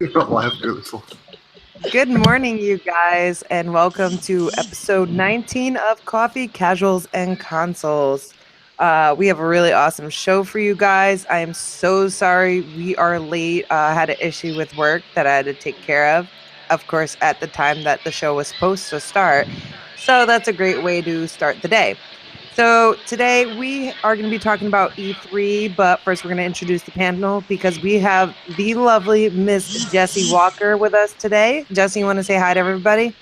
You don't laugh at this one. Good morning, you guys, and welcome to episode 19 of Coffee, Casuals, and Consoles. We have a really awesome show for you guys. I am so sorry we are late. I had an issue with work that I had to take care of course, at the time that the show was supposed to start. So that's a great way to start the day. So today we are going to be talking about E3, but first we're going to introduce the panel because we have the lovely Miss Jessie Walker with us today. Jessie, you want to say hi to everybody?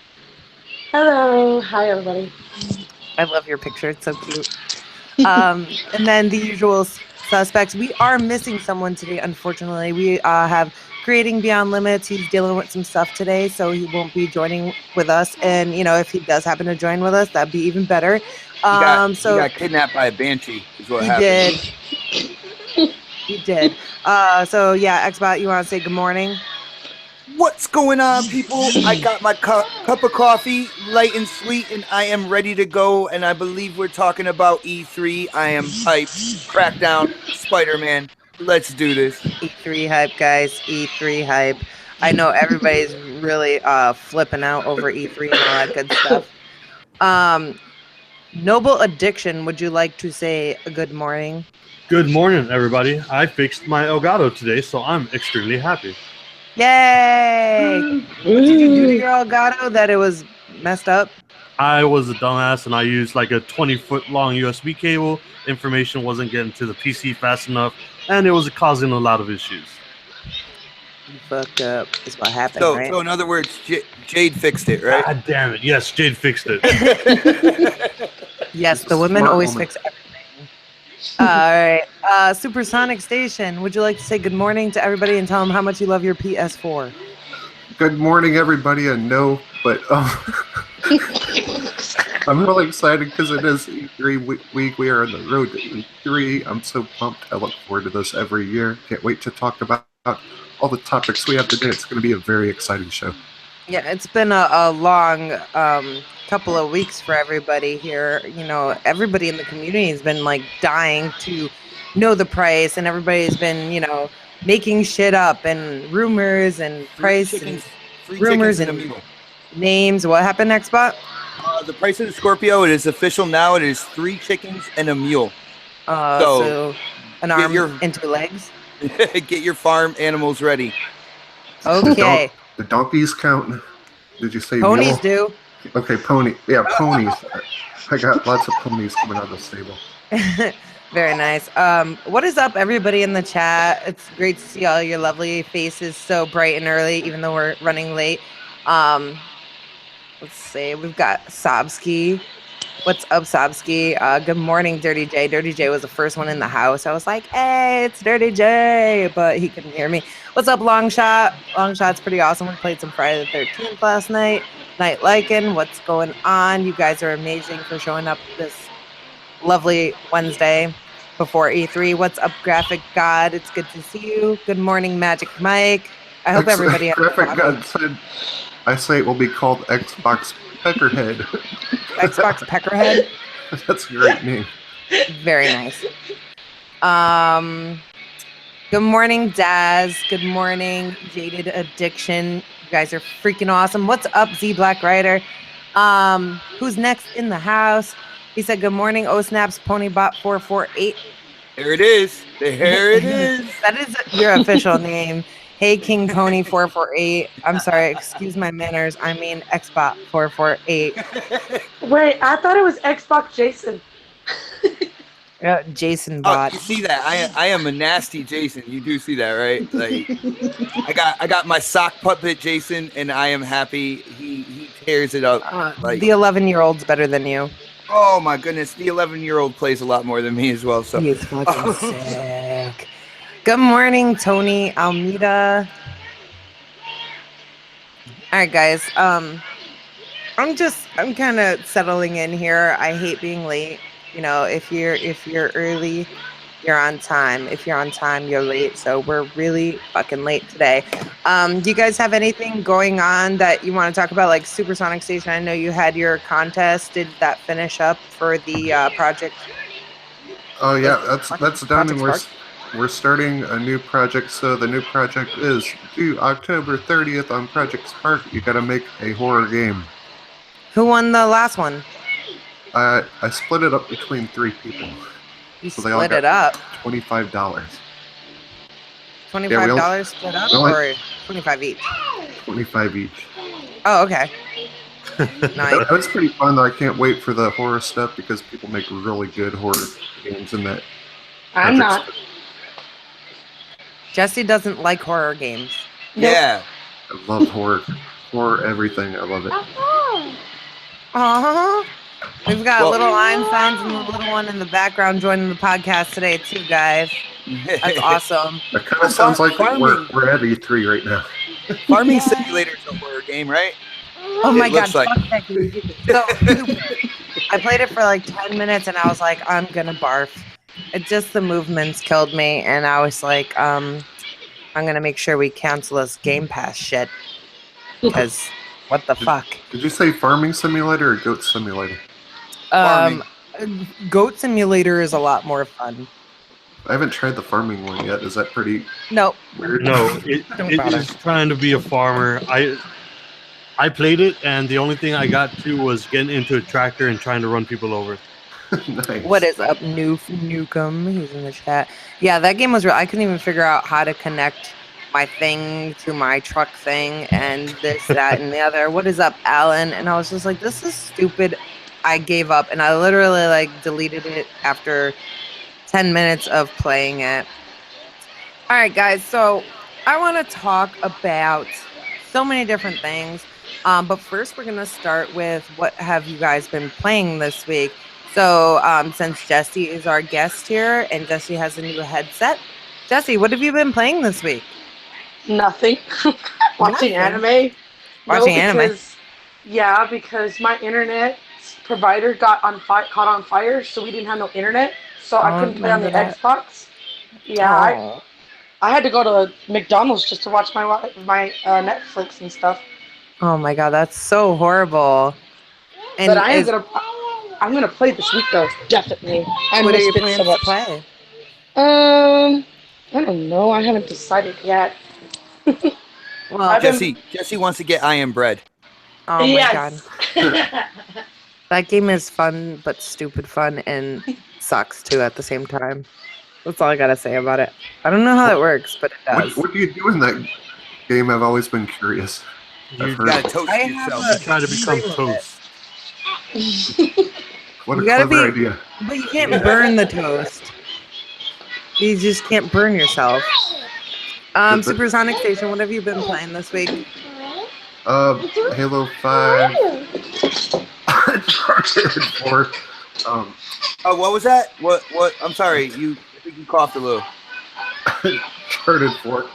Hello. Hi, everybody. I love your picture; it's so cute. And then the usual suspects. We are missing someone today, unfortunately. We have Creating Beyond Limits. He's dealing with some stuff today, so he won't be joining with us. And if he does happen to join with us, that'd be even better. He So got kidnapped by a banshee. Is what he happened. did. He did. So yeah, Xbot, you want to say good morning? What's going on, people? I got my cup of coffee, light and sweet, and I am ready to go. And I believe we're talking about E3. I am hyped. Crackdown, Spider-Man. Let's do this. E3 hype, guys. E3 hype. I know everybody's really flipping out over E3 and all that good stuff. Noble Addiction, would you like to say a good morning? Good morning, everybody. I fixed my Elgato today, so I'm extremely happy. Yay! What did you do to your Elgato that it was messed up? I was a dumbass and I used like a 20-foot long USB cable. Information wasn't getting to the PC fast enough, and it was causing a lot of issues. You fucked up. Is what happened, So, right? so in other words, Jade fixed it, right? God damn it. Yes, Jade fixed it. Yes, the women Smart always woman. fix everything. All right. Supersonic Station, would you like to say good morning to everybody and tell them how much you love your PS4? Good morning, everybody. And no, but I'm really excited because it is E3 week. We are on the road to E3. I'm so pumped. I look forward to this every year. Can't wait to talk about all the topics we have today. It's going to be a very exciting show. Yeah, it's been a long couple of weeks for everybody here. Everybody in the community has been like dying to know the price, and everybody's been, making shit up and rumors and price Free rumors chickens and a and mule. names. What happened, Xbot? The price of the Scorpio, it is official now. It is 3 chickens and a mule. So an get arm your- and 2 legs. Get your farm animals ready. Okay, The donkeys count. Did you say ponies mule? do. Okay, pony. Yeah, ponies. I got lots of ponies coming out of the stable. Very nice. What is up, everybody in the chat? It's great to see all your lovely faces so bright and early, even though we're running late. Let's see. We've got Sobski. What's up, Sobski? Good morning, Dirty J. Dirty J was the first one in the house. I was like, hey, it's Dirty J, but he couldn't hear me. What's up, Longshot? Longshot's pretty awesome. We played some Friday the 13th last night. Night Lycan, what's going on? You guys are amazing for showing up this lovely Wednesday before E3. What's up, Graphic God? It's good to see you. Good morning, Magic Mike. I hope everybody had Graphic coffee. God said, I say it will be called Xbox Peckerhead. Xbox Peckerhead. That's a great name. Very nice. Good morning, Daz. Good morning, Jaded Addiction. You guys are freaking awesome. What's up, Z Black Rider? Who's next in the house? He said, good morning, Oh Snaps Ponybot 448. There it is. There it is. That is your official name. Hey, King Pony 448. I'm sorry, excuse my manners. I mean Xbot 448. Wait, I thought it was Xbox Jason. Jason Oh, Bot. you see that? I am a nasty Jason. You do see that, right? Like, I got my sock puppet Jason, and I am happy. He tears it up. Like, The 11-year-old's better than you. oh my goodness, the 11-year-old plays a lot more than me as well. So He is fucking sick. Good morning, Tony Almeida. All right, guys. I'm kind of settling in here. I hate being late. If you're early, you're on time. If you're on time, you're late. So we're really fucking late today. Do you guys have anything going on that you want to talk about, like Supersonic Station? I know you had your contest. Did that finish up for the project? Oh yeah, that's done, and Project we're starting a new project. So the new project is due October 30th on Project Spark. You got to make a horror game. Who won the last one? I split it up between 3 people. You So they all split got it up. $25. $25 split up, or 25 each? 25 each. Oh, okay. Nice. That's pretty fun though. I can't wait for the horror stuff because people make really good horror games in that. I'm not. Jesse doesn't like horror games. Yeah. I love horror everything. I love it. Aww. We've got Well- little Einsteins and the little one in the background joining the podcast today too, guys. That's awesome. That kind of sounds like farming. we're at E3 right now. Farming Simulator is a horror game, right? Oh my It god, looks like- fuck that game. So stupid. I played it for like 10 minutes and I was like, I'm gonna barf. It just the movements killed me, and I was like, I'm gonna make sure we cancel this Game Pass shit. Because what the fuck? Did you say Farming Simulator or Goat Simulator? Goat Simulator is a lot more fun. I haven't tried the farming one yet. Is that pretty Nope. weird? No, it bother. is trying to be a farmer. I played it, and the only thing I got to was getting into a tractor and trying to run people over. Nice. What is up, Newcomb? He's in the chat. Yeah, that game was real. I couldn't even figure out how to connect my thing to my truck thing and this, that, and the other. What is up, Alan? And I was just like, this is stupid. I gave up, and I literally like deleted it after 10 minutes of playing it. All right, guys. So I want to talk about so many different things. But first, we're going to start with what have you guys been playing this week? So since Jesse is our guest here and Jesse has a new headset, Jesse, what have you been playing this week? Nothing. Watching Nothing? anime. Watching anime? Because, yeah, because my internet provider caught on fire, so we didn't have no internet, so I couldn't play on the remember that. Xbox. Yeah, Oh. I had to go to McDonald's just to watch my Netflix and stuff. Oh my god, that's so horrible. And But I'm gonna play this week though, definitely. I what are missed your it plans so to much. play? I don't know. I haven't decided yet. Well, I've been- Jesse wants to get I Am Bread. oh my yes. god. That game is fun, but stupid fun and sucks too at the same time. That's all I gotta say about it. I don't know how it works, but it does. What do you do in that game? I've always been curious. You I've heard Gotta toast I have yourself. try to become toast. what a You gotta clever be- idea. But you can't burn the toast. You just can't burn yourself. Supersonic Station, what have you been playing this week? Halo 5, Uncharted 4. Oh, what was that? What? I'm sorry. I think you coughed a little. Uncharted 4.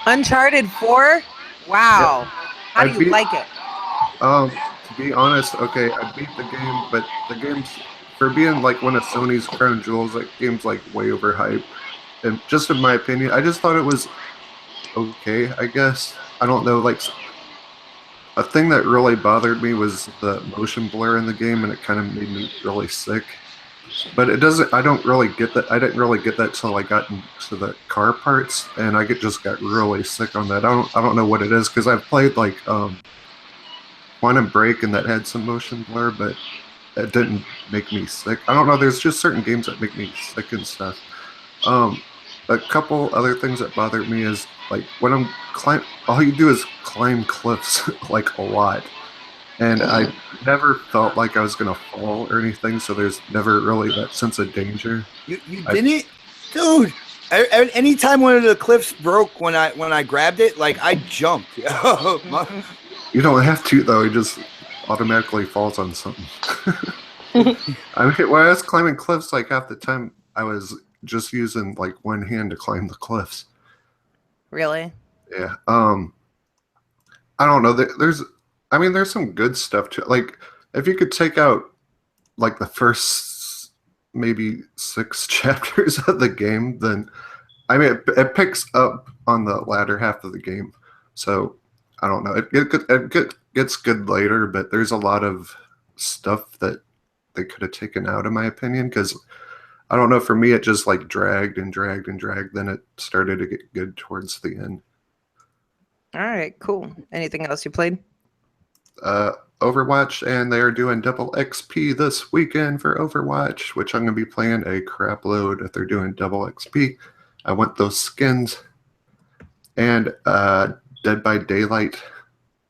Uncharted 4? Wow. How do I you beat- like it? To be honest, okay, I beat the game, but the game's, for being like one of Sony's crown jewels, that game's like way overhyped. And just in my opinion, I just thought it was okay, I guess. I don't know, like, a thing that really bothered me was the motion blur in the game, and it kind of made me really sick. But it doesn't, I don't really get that. I didn't really get that till I got into the car parts, and I just got really sick on that. I don't know what it is, because I've played like Quantum Break, and that had some motion blur, but it didn't make me sick. I don't know, there's just certain games that make me sick and stuff. A couple other things that bother me is like when I'm all you do is climb cliffs like a lot, and I never felt like I was gonna fall or anything, so there's never really that sense of danger. You didn't, dude. Anytime one of the cliffs broke when I grabbed it, like I jumped. You don't have to though; it just automatically falls on something. I mean, when I was climbing cliffs, like half the time I was just using like one hand to climb the cliffs. Really? Yeah. I don't know. There's some good stuff to like. If you could take out like the first maybe 6 chapters of the game, then I mean it picks up on the latter half of the game. So I don't know. It gets good later, but there's a lot of stuff that they could have taken out, in my opinion, because I don't know. For me, it just like dragged and dragged and dragged. Then it started to get good towards the end. All right, cool. Anything else you played? Overwatch, and they are doing double XP this weekend for Overwatch, which I'm going to be playing a crap load if they're doing double XP. I want those skins. And Dead by Daylight.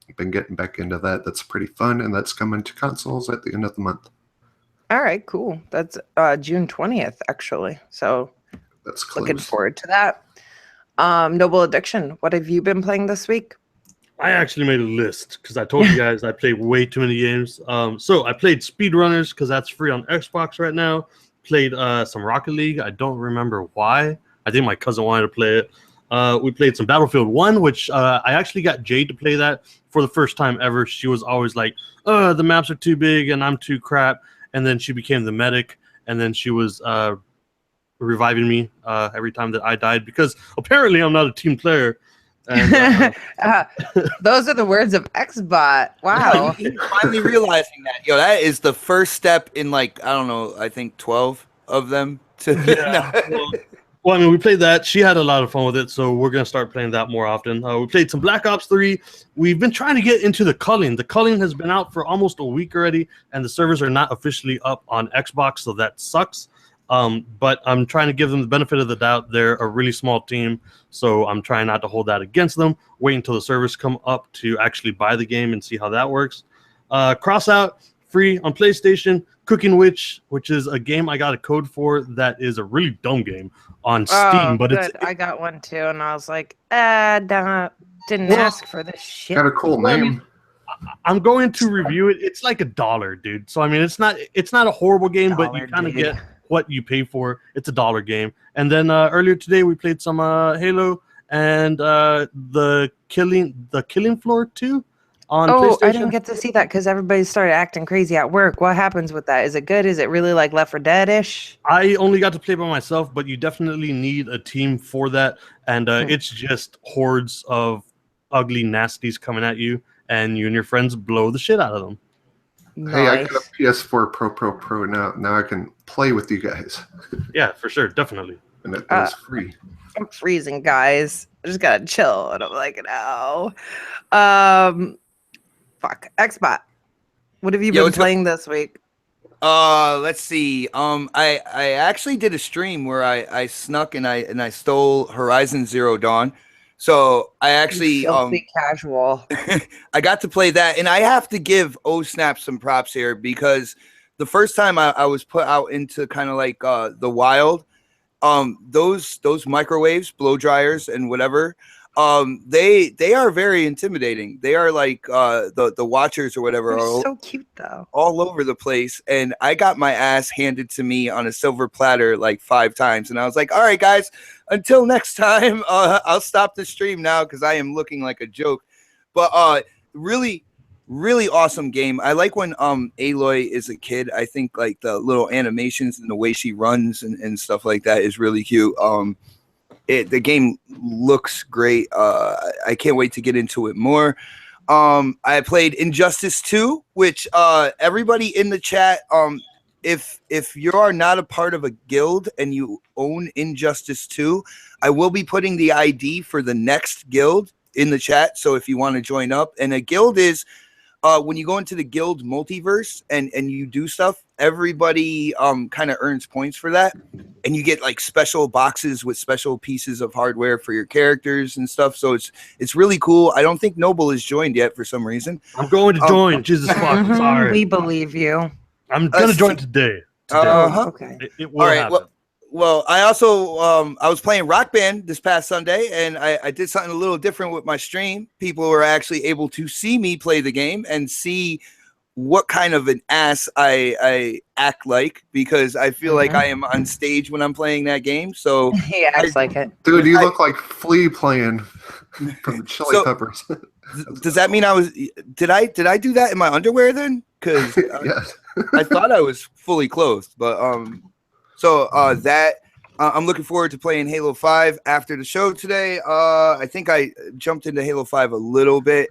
I've been getting back into that. That's pretty fun, and that's coming to consoles at the end of the month. All right, cool. That's June 20th, actually. So That's close. looking forward to that. Noble Addiction, what have you been playing this week? I actually made a list because I told you guys I played way too many games. So I played Speedrunners because that's free on Xbox right now. Played some Rocket League. I don't remember why. I think my cousin wanted to play it. We played some Battlefield 1, which I actually got Jade to play that for the first time ever. She was always like, the maps are too big and I'm too crap. And then she became the medic, and then she was reviving me every time that I died because apparently I'm not a team player. And, those are the words of Xbot. Wow. Finally realizing that. Yo, that is the first step in, like, I don't know, I think 12 of them. Well, I mean, we played that. She had a lot of fun with it, so we're going to start playing that more often. We played some Black Ops 3. We've been trying to get into the culling. The culling has been out for almost a week already, and the servers are not officially up on Xbox, so that sucks. But I'm trying to give them the benefit of the doubt. They're a really small team, so I'm trying not to hold that against them. Wait until the servers come up to actually buy the game and see how that works. Crossout, free on PlayStation. Cooking Witch, which is a game I got a code for that is a really dumb game on Steam. But good. I got one too, and I was like, didn't ask for this shit. Got a cool name. I'm going to review it. It's like $1, dude. So I mean, it's not a horrible game, but you kind of get what you pay for. It's $1 game. And then earlier today we played some Halo and the Killing Floor 2 on PlayStation. I didn't get to see that because everybody started acting crazy at work. What happens with that? Is it good? Is it really like Left 4 Dead-ish? I only got to play by myself, but you definitely need a team for that. And it's just hordes of ugly nasties coming at you, and you and your friends blow the shit out of them. Nice. Hey, I got a PS4 Pro now. Now I can play with you guys. Yeah, for sure. Definitely. And it was free. I'm freezing, guys. I just gotta chill. And I'm like, no. Fuck. Xbot. What have you been playing this week? Let's see. I actually did a stream where I snuck and I stole Horizon Zero Dawn. So I actually casual. I got to play that, and I have to give Snap some props here because the first time I was put out into kind of like the wild, those microwaves, blow dryers, and whatever. They are very intimidating. They are like the watchers or whatever. They're so cute though. All over the place, and I got my ass handed to me on a silver platter like 5 times, and I was like, "All right, guys, until next time, I'll stop the stream now because I am looking like a joke." But really, really awesome game. I like when Aloy is a kid. I think like the little animations and the way she runs and stuff like that is really cute. The game looks great. I can't wait to get into it more. I played Injustice 2, which everybody in the chat, if you are not a part of a guild and you own Injustice 2, I will be putting the ID for the next guild in the chat. So if you want to join up, and a guild is when you go into the guild multiverse and you do stuff, everybody kind of earns points for that, and you get like special boxes with special pieces of hardware for your characters and stuff. So it's really cool. I don't think Noble is joined yet for some reason. I'm going to join. Jesus fuck. Sorry. We believe you. I'm gonna join today. Okay. It will All right. happen. Well, I also I was playing Rock Band this past Sunday, and I did something a little different with my stream. People were actually able to see me play the game and see what kind of an ass I act like, because I feel like I am on stage when I'm playing that game. So he acts like it. Dude, you look like Flea playing from the Chili Peppers. Does that mean did I do that in my underwear then? Because yes. I thought I was fully clothed, but that I'm looking forward to playing Halo 5 after the show today. I think I jumped into Halo 5 a little bit.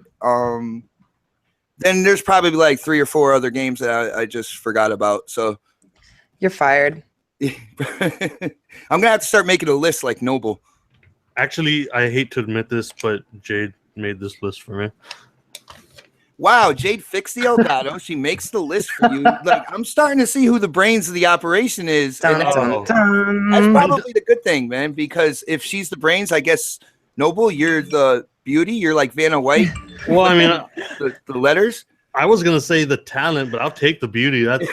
Then there's probably like 3 or 4 other games that I just forgot about. So You're fired. I'm gonna have to start making a list like Noble. Actually, I hate to admit this, but Jade made this list for me. Wow, Jade fixed the Elgato. She makes the list for you. Like, I'm starting to see who the brains of the operation is. Dun, And dun, dun. that's probably the good thing, man, because if she's the brains, I guess, Noble, you're the beauty. You're like Vanna White. Well, I mean, the letters. I was going to say the talent, but I'll take the beauty. That's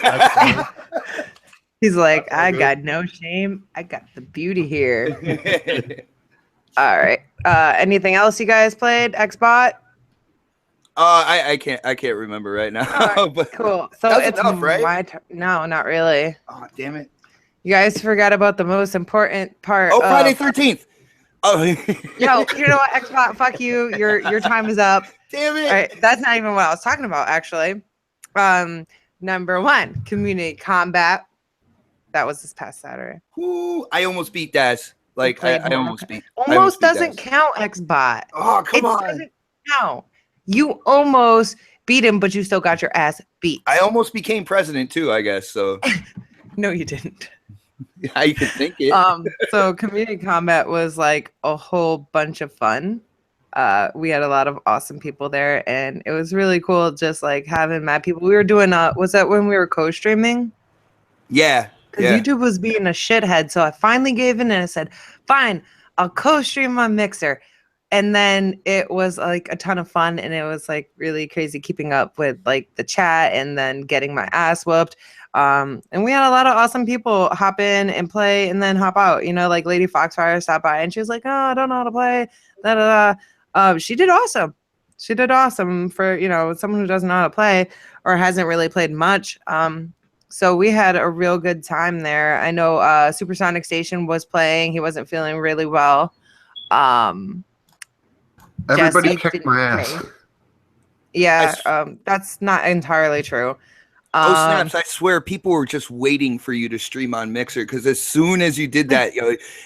He's like, That's all I good. got no shame. I got the beauty here. All right. Anything else you guys played? Xbot? I can't remember right now. All right, but cool. So that was it's enough, right? my turn. No, not really. Oh, damn it. You guys forgot about the most important part. Oh, of- Friday 13th. Oh, Yo, you know what, Xbot? Fuck you. Your time is up. damn it. All right, that's not even what I was talking about, actually. Number 1, community combat. That was this past Saturday. Ooh, I almost beat Daz. Like, played I almost beat. I Almost beat doesn't Daz. count, Xbot. Oh, come It on. doesn't count. You almost beat him, but you still got your ass beat. I almost became president too, I guess. So No, you didn't. I could think it. So community combat was like a whole bunch of fun. We had a lot of awesome people there, and it was really cool just like having mad people. We were doing was that when we were co-streaming? Yeah. Because Yeah. YouTube was being a shithead, so I finally gave in and I said, fine, I'll co-stream on Mixer. And then it was like a ton of fun, and it was like really crazy keeping up with like the chat and then getting my ass whooped. And we had a lot of awesome people hop in and play and then hop out. You know, like Lady Foxfire stopped by and she was like, "Oh, I don't know how to play." Da, da, da. She did awesome. She did awesome for, you know, someone who doesn't know how to play or hasn't really played much. So we had a real good time there. I know Supersonic Station was playing. He wasn't feeling really well. Everybody Jesse kicked didn't my ass. play. Yeah, that's not entirely true. Oh snaps! I swear, people were just waiting for you to stream on Mixer because as soon as you did that,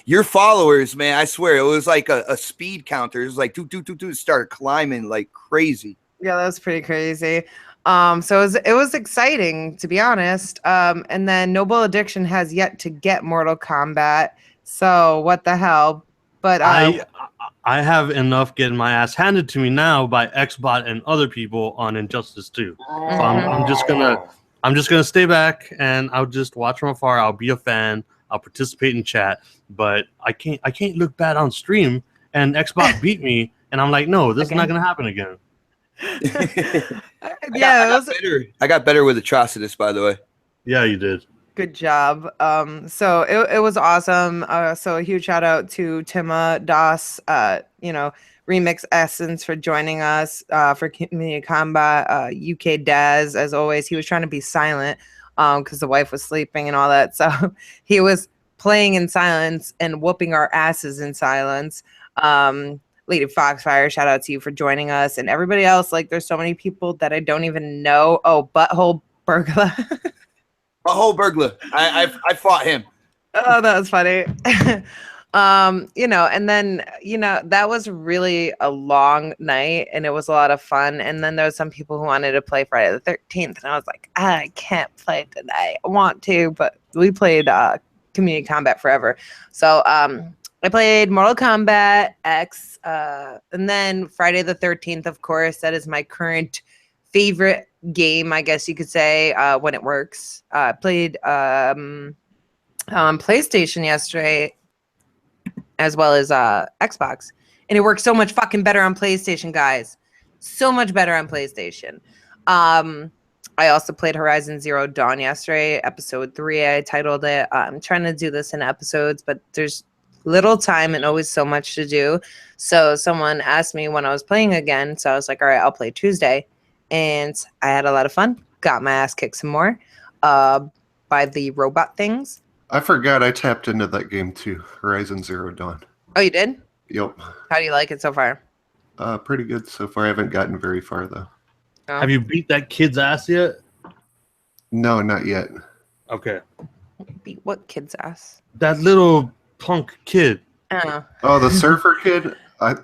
your followers, man, I swear, it was like a speed counter. It was like do started climbing like crazy. Yeah, that was pretty crazy. So it was exciting, to be honest. And then Noble Addiction has yet to get Mortal Kombat. So what the hell? But I have enough getting my ass handed to me now by Xbot and other people on Injustice 2. So I'm just gonna stay back and I'll just watch from afar. I'll be a fan. I'll participate in chat, but I can't look bad on stream. And Xbot beat me, and I'm like, no, this is not gonna happen again. I got better with Atrocitus, by the way. Yeah, you did. good job. So it was awesome. So a huge shout out to Tima Das, Remix Essence for joining us for Community Combat. UK Daz, as always, he was trying to be silent because the wife was sleeping and all that. So he was playing in silence and whooping our asses in silence. Lady Foxfire, shout out to you for joining us, and everybody else. Like, there's so many people that I don't even know. Oh, Butthole Burglar. Butthole Burglar. I fought him. Oh, that was funny. And then, that was really a long night and it was a lot of fun. And then there was some people who wanted to play Friday the 13th. And I was like, I can't play today. I want to, but we played Community Combat forever. So I played Mortal Kombat X. And then Friday the 13th, of course, that is my current favorite game, I guess you could say, when it works. I played on PlayStation yesterday, as well as Xbox, and it works so much fucking better on PlayStation, guys. So much better on PlayStation. I also played Horizon Zero Dawn yesterday, episode 3. I titled it. I'm trying to do this in episodes, but there's little time and always so much to do. So someone asked me when I was playing again, so I was like, all right, I'll play Tuesday. And I had a lot of fun. Got my ass kicked some more by the robot things. I forgot I tapped into that game too, Horizon Zero Dawn. Oh, you did? Yep. How do you like it so far? Pretty good so far. I haven't gotten very far though. Oh. Have you beat that kid's ass yet? No, not yet. Okay. Beat what kid's ass? That little punk kid. Oh, the surfer kid? I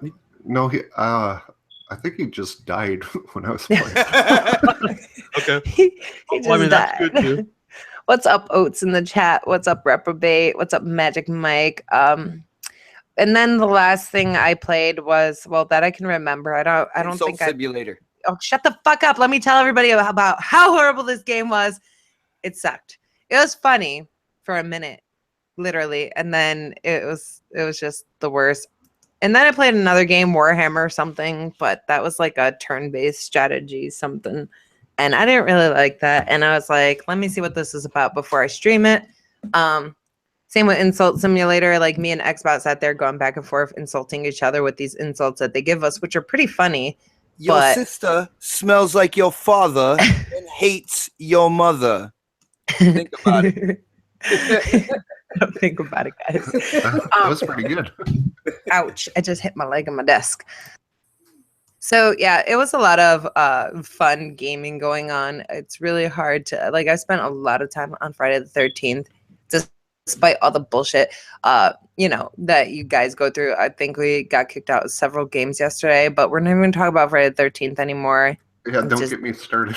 think he just died when I was playing. Okay. he Well, just died. That's good too. What's up, Oats in the chat? What's up, Reprobate? What's up, Magic Mike? And then the last thing I played was, well, that I can remember. I don't Insult think I. Simulator. Oh, shut the fuck up! Let me tell everybody about how horrible this game was. It sucked. It was funny for a minute, literally, and then it was just the worst. And then I played another game, Warhammer something, but that was like a turn-based strategy something. And I didn't really like that. And I was like, let me see what this is about before I stream it. Same with Insult Simulator. Like me and Xbox sat there going back and forth, insulting each other with these insults that they give us, which are pretty funny. Your But sister smells like your father and hates your mother. Think about it. don't think about it, guys. That was pretty good. Ouch. I just hit my leg on my desk. So yeah, it was a lot of fun gaming going on. It's really hard to I spent a lot of time on Friday the 13th, despite all the bullshit that you guys go through. I think we got kicked out of several games yesterday, but we're not even gonna talk about Friday the 13th anymore. Yeah, don't get me started.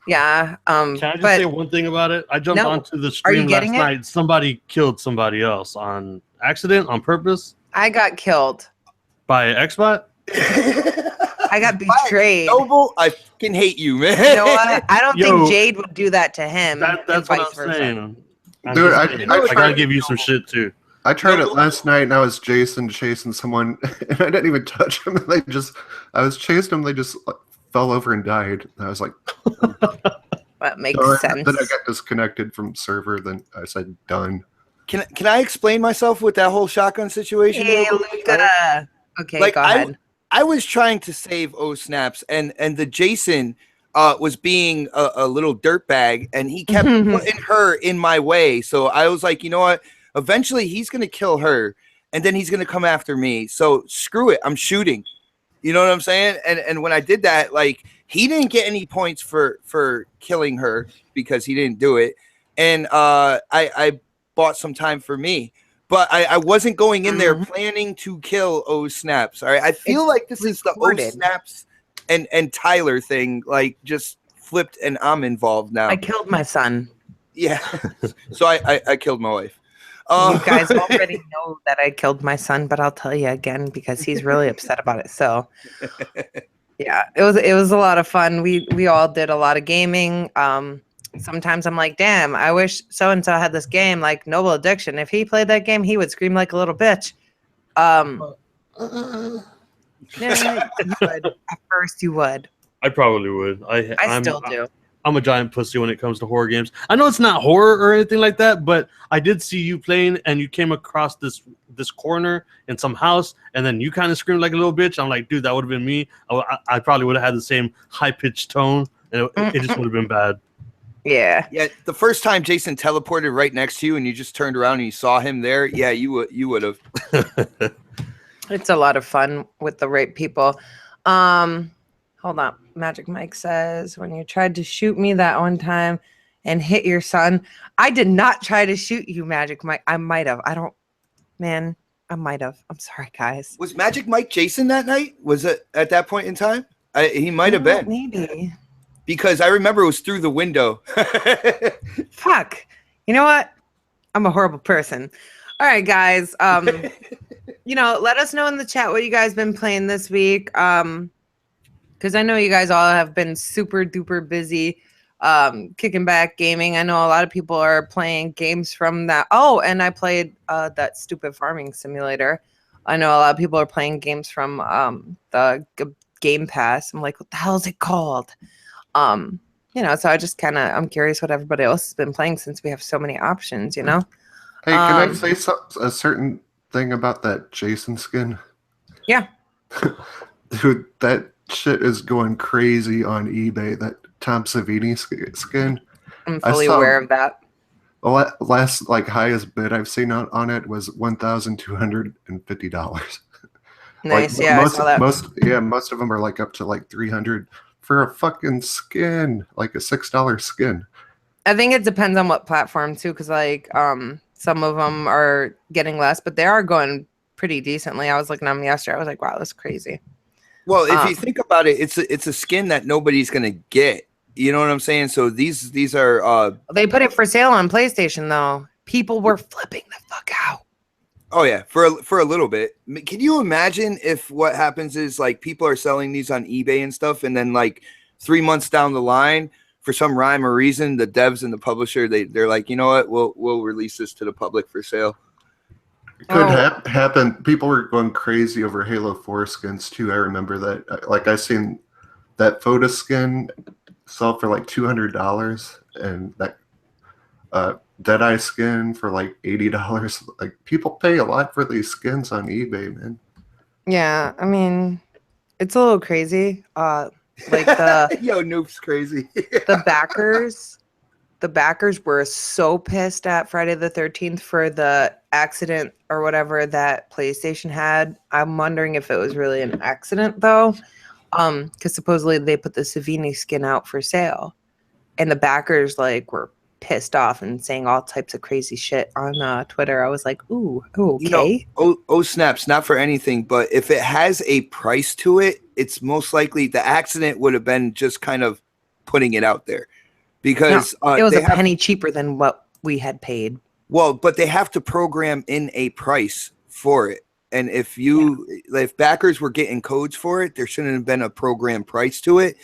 Yeah. Can I just say one thing about it? I jumped onto the stream last night. Somebody killed somebody else on accident, on purpose. I got killed by Xbot. I got betrayed. Noble, I fucking hate you, man. You know what? I don't think Jade would do that to him. That's what I'm saying. Dude, I gotta give you some shit too. I tried it last night, and I was Jason chasing someone, and I didn't even touch them. And I was chasing them. They just fell over and died. And I was like, that makes sense. Then I got disconnected from server. Then I said, done. Can I explain myself with that whole shotgun situation? Hey, Luca. Okay, go ahead. I was trying to save Snaps, and the Jason was being a little dirtbag, and he kept putting her in my way. So I was like, you know what? Eventually, he's gonna kill her, and then he's gonna come after me. So screw it. I'm shooting. You know what I'm saying? And when I did that, he didn't get any points for killing her because he didn't do it, and I bought some time for me. But I wasn't going in there planning to kill Snaps. All right, I feel like this is the Snaps and Tyler thing, just flipped, and I'm involved now. I killed my son. Yeah, so I killed my wife. You guys already know that I killed my son, but I'll tell you again because he's really upset about it. So, yeah, it was a lot of fun. We all did a lot of gaming. Sometimes I'm like, damn, I wish so and so had this game like Noble Addiction. If he played that game, he would scream like a little bitch. Yeah, you would. At first, you would. I probably would. I still do. I'm a giant pussy when it comes to horror games. I know it's not horror or anything like that, but I did see you playing, and you came across this corner in some house, and then you kind of screamed like a little bitch. I'm like, dude, that would have been me. I probably would have had the same high-pitched tone, and it just would have been bad. Yeah. Yeah. The first time Jason teleported right next to you, and you just turned around and you saw him there. Yeah, you would have. It's a lot of fun with the right people. Hold on. Magic Mike says, when you tried to shoot me that one time and hit your son, I did not try to shoot you, Magic Mike. I might have. I might have. I'm sorry, guys. Was Magic Mike Jason that night? Was it at that point in time? He might have been. Maybe. Because I remember it was through the window. Fuck. You know what? I'm a horrible person. All right, guys. Let us know in the chat what you guys been playing this week. Because I know you guys all have been super duper busy kicking back gaming. I know a lot of people are playing games from that. Oh, and I played that stupid farming simulator. I know a lot of people are playing games from the Game Pass. I'm like, what the hell is it called? So I just I'm curious what everybody else has been playing since we have so many options, Hey, can I say a certain thing about that Jason skin? Yeah. Dude, that shit is going crazy on eBay. That Tom Savini skin. I'm fully aware of that. The last highest bid I've seen on it was $1,250. Nice, yeah, I saw that. Most of them are up to $300 for a fucking skin, a $6 skin. I think it depends on what platform too, because some of them are getting less, but they are going pretty decently. I was looking at them yesterday. I was like, wow, that's crazy. Well, if you think about it, it's a skin that nobody's gonna get. You know what I'm saying? So these are They put it for sale on PlayStation though. People were flipping the fuck out. oh yeah, for a little bit. Can you imagine if what happens is like people are selling these on eBay and stuff, and then like 3 months down the line, for some rhyme or reason, the devs and the publisher they're like, you know what, we'll release this to the public for sale. It could happen. People were going crazy over Halo 4 skins too. I remember that. Like I seen that photo skin sell for like $200, and that Deadeye skin for like $80. Like people pay a lot for these skins on eBay, man. Yeah, I mean, it's a little crazy. Like the Yo, Noob's crazy. the backers were so pissed at Friday the 13th for the accident or whatever that PlayStation had. I'm wondering if it was really an accident though. Because supposedly they put the Savini skin out for sale, and the backers like were pissed off and saying all types of crazy shit on Twitter. I was like, ooh, okay. You know, oh snaps, not for anything, but if it has a price to it, it's most likely the accident would have been just kind of putting it out there, because it was a penny cheaper than what we had paid. Well, but they have to program in a price for it. And if backers were getting codes for it, there shouldn't have been a program price to it.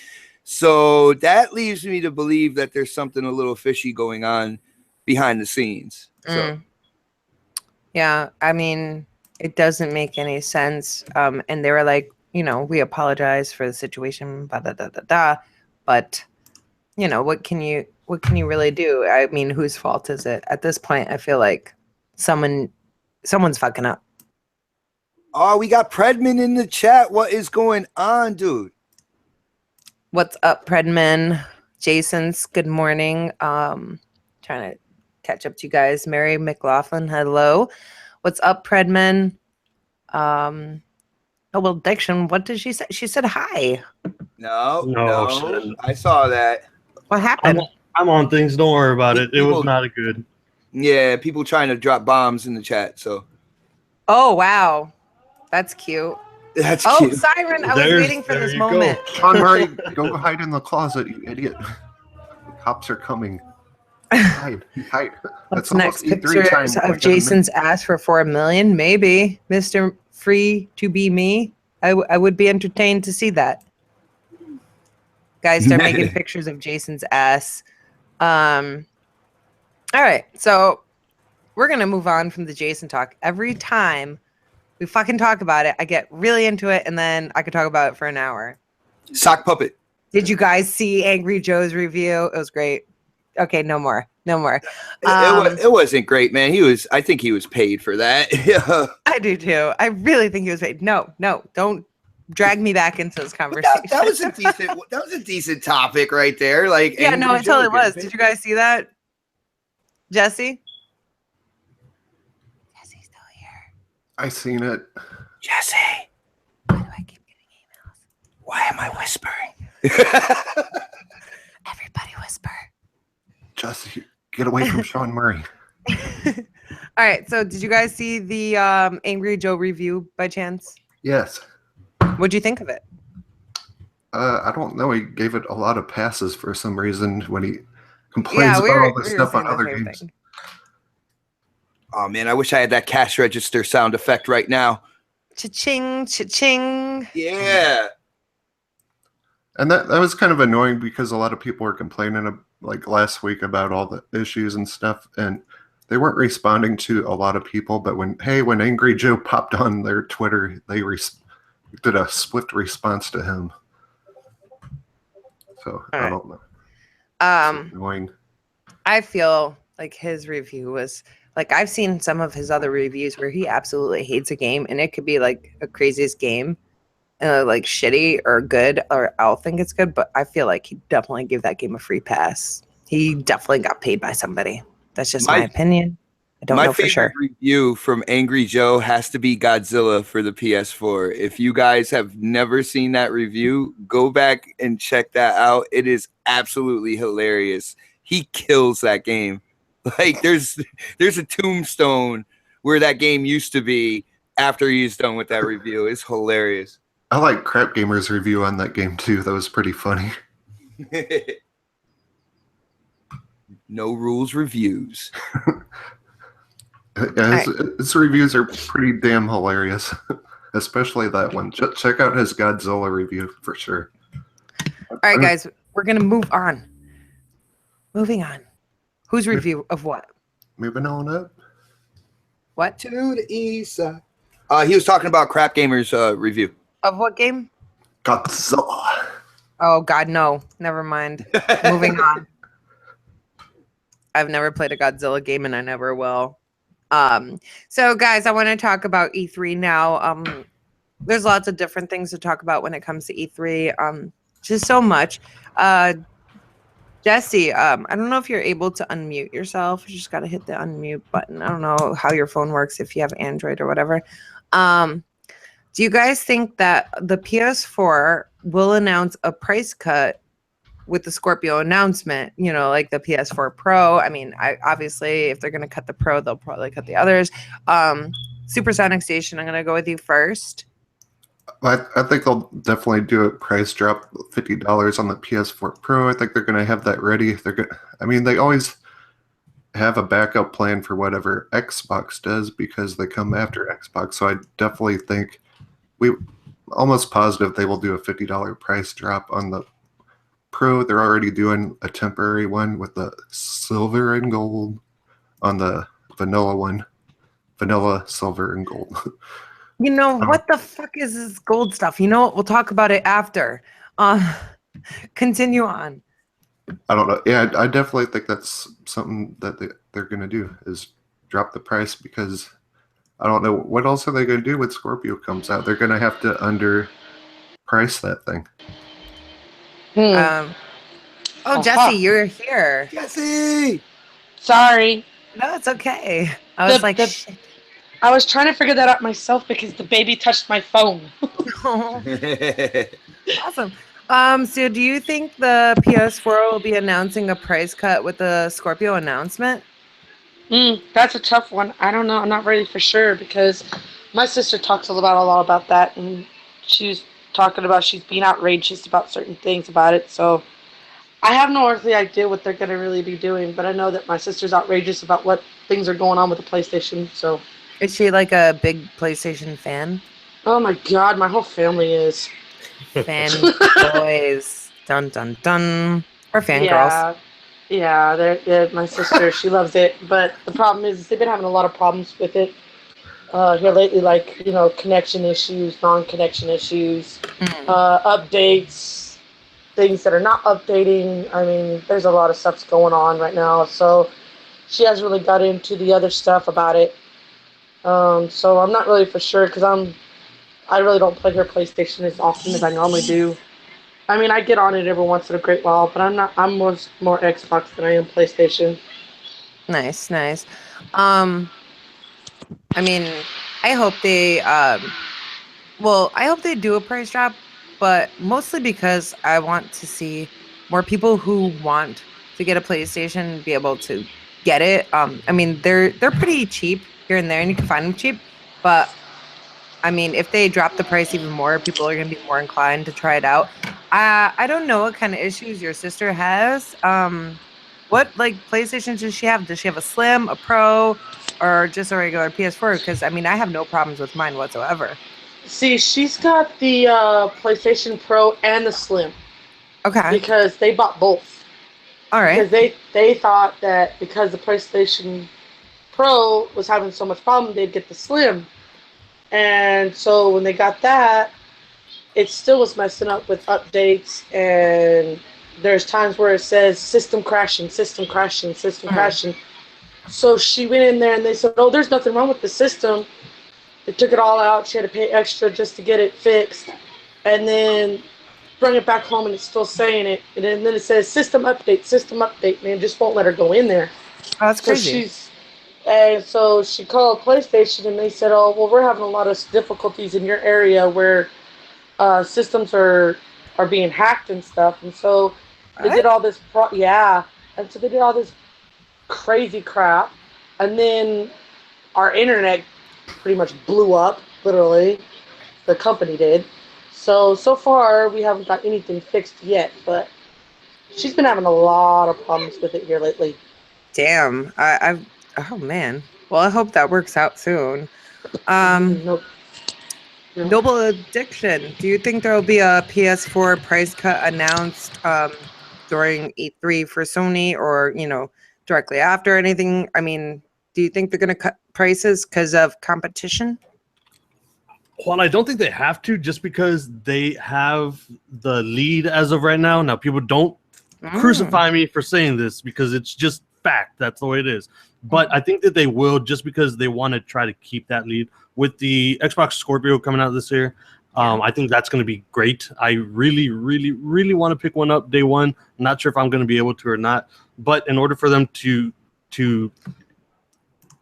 So that leaves me to believe that there's something a little fishy going on behind the scenes. So. Yeah, I mean, it doesn't make any sense. And they were like, you know, we apologize for the situation, blah, blah, blah, blah, blah. But, you know, what can you really do? I mean, whose fault is it? At this point, I feel like someone's fucking up. Oh, we got Predman in the chat. What is going on, dude? What's up, Predman? Jason's good morning. Trying to catch up to you guys. Mary McLaughlin, hello. What's up, Predman? Oh well, Diction, what did she say? She said hi. No. I saw that. What happened? I'm on things. Don't worry about it. It was not a good. Yeah, people trying to drop bombs in the chat. So. Oh wow, that's cute. That's cute. Siren, I was waiting for this moment. Sean Murray, go hide in the closet, you idiot. The cops are coming. Hide. What's next? Pictures of Jason's ass for $4 million? Maybe, Mr. Free to be me. I would be entertained to see that. Guys, start making pictures of Jason's ass. All right, so we're gonna move on from the Jason talk. Every time we fucking talk about it, I get really into it, and then I could talk about it for an hour. Sock puppet. Did you guys see Angry Joe's review? It was great. Okay, no more. It wasn't great, man. I think he was paid for that. Yeah. I do too. I really think he was paid. No, don't drag me back into this conversation. That was a decent topic right there. Like, yeah, no, it totally was. Did you guys see that? Jesse? Jesse's still here. I seen it. Jesse. Why do I keep getting emails? Why am I whispering? Everybody whisper. Jesse, get away from Sean Murray. All right, so did you guys see the Angry Joe review by chance? Yes. What'd you think of it? I don't know. He gave it a lot of passes for some reason when he complains about all this stuff on other games. Oh man, I wish I had that cash register sound effect right now. Cha-ching, cha-ching. Yeah. And that was kind of annoying because a lot of people were complaining like last week about all the issues and stuff, and they weren't responding to a lot of people. But when Angry Joe popped on their Twitter, they did a swift response to him. So I don't know. It's annoying. I feel like his review was like, I've seen some of his other reviews where he absolutely hates a game, and it could be like a craziest game, like shitty or good, or I'll think it's good, but I feel like he definitely gave that game a free pass. He definitely got paid by somebody. That's just my opinion. I don't know for sure. My favorite review from Angry Joe has to be Godzilla for the PS4. If you guys have never seen that review, go back and check that out. It is absolutely hilarious. He kills that game. Like there's a tombstone where that game used to be after he's done with that review. It's hilarious. I like Crap Gamer's review on that game too. That was pretty funny. No rules reviews. Yeah, his reviews are pretty damn hilarious, especially that one. Check out his Godzilla review for sure. All right, guys, we're gonna move on. Moving on. Whose review of what? Moving on up. What? To the east side. He was talking about Crap Gamers review. Of what game? Godzilla. Oh God, no. Never mind. Moving on. I've never played a Godzilla game and I never will. So guys, I want to talk about E3 now. There's lots of different things to talk about when it comes to E3. Just so much. Jesse, I don't know if you're able to unmute yourself. You just got to hit the unmute button. I don't know how your phone works if you have Android or whatever. Do you guys think that the PS4 will announce a price cut with the Scorpio announcement, you know, like the PS4 Pro? I mean, obviously, if they're going to cut the Pro, they'll probably cut the others. Supersonic Station, I'm going to go with you first. I think they'll definitely do a price drop, $50 on the PS4 Pro. I think they're going to have that ready. I mean, they always have a backup plan for whatever Xbox does because they come after Xbox. So I definitely think almost positive they will do a $50 price drop on the Pro. They're already doing a temporary one with the silver and gold on the vanilla one. Vanilla, silver, and gold. You know, what the fuck is this gold stuff? You know what? We'll talk about it after. Continue on. I don't know. Yeah, I definitely think that's something that they're going to do is drop the price because I don't know. What else are they going to do when Scorpio comes out? They're going to have to underprice that thing. Jesse, you're here. Jesse! Sorry. No, it's okay. I was shit. I was trying to figure that out myself because the baby touched my phone. Awesome. So do you think the PS4 will be announcing a price cut with the Scorpio announcement? That's a tough one. I don't know. I'm not really for sure because my sister talks a lot about that, and she's talking about she's being outrageous about certain things about it. So I have no earthly idea what they're going to really be doing, but I know that my sister's outrageous about what things are going on with the PlayStation. So. Is she like a big PlayStation fan? Oh my God, my whole family is. Fanboys. Dun dun dun. Or fangirls. Yeah, they're my sister, she loves it. But the problem is they've been having a lot of problems with it here lately, like, you know, connection issues, non-connection issues, updates, things that are not updating. I mean, there's a lot of stuff's going on right now. So she hasn't really got into the other stuff about it. So I'm not really for sure because I really don't play her PlayStation as often as I normally do. I mean, I get on it every once in a great while, but I'm more Xbox than I am PlayStation. Nice. I mean, I hope they I hope they do a price drop, but mostly because I want to see more people who want to get a PlayStation be able to get it. I mean, they're pretty cheap here and there, and you can find them cheap. But I mean, if they drop the price even more, people are gonna be more inclined to try it out. I don't know what kind of issues your sister has. What like PlayStation does she have? Does she have a Slim, a Pro, or just a regular PS4? Because I mean, I have no problems with mine whatsoever. See, she's got the PlayStation Pro and the Slim. Okay. Because they bought both. All right. Because they thought that because the PlayStation Pro was having so much problem, they'd get the Slim. And so when they got that, it still was messing up with updates, and there's times where it says system crashing. So she went in there and they said, oh, there's nothing wrong with the system. They took it all out. She had to pay extra just to get it fixed. And then bring it back home and it's still saying it. And then it says system update, man, just won't let her go in there. Oh, that's crazy. So she called PlayStation and they said, oh, well, we're having a lot of difficulties in your area where systems are being hacked and stuff. And so they did all this, and so they did all this crazy crap. And then our internet pretty much blew up, literally. The company did. So far, we haven't got anything fixed yet, but she's been having a lot of problems with it here lately. Damn. Oh man. Well, I hope that works out soon. Nope. No. Noble Addiction. Do you think there will be a PS4 price cut announced during E3 for Sony, or directly after anything? I mean, do you think they're going to cut prices because of competition? Well, I don't think they have to, just because they have the lead as of right now. Now, people don't crucify me for saying this because it's just fact. That's the way it is. But I think that they will, just because they want to try to keep that lead. With the Xbox Scorpio coming out this year, I think that's going to be great. I really, really, really want to pick one up day one. Not sure if I'm going to be able to or not. But in order for them to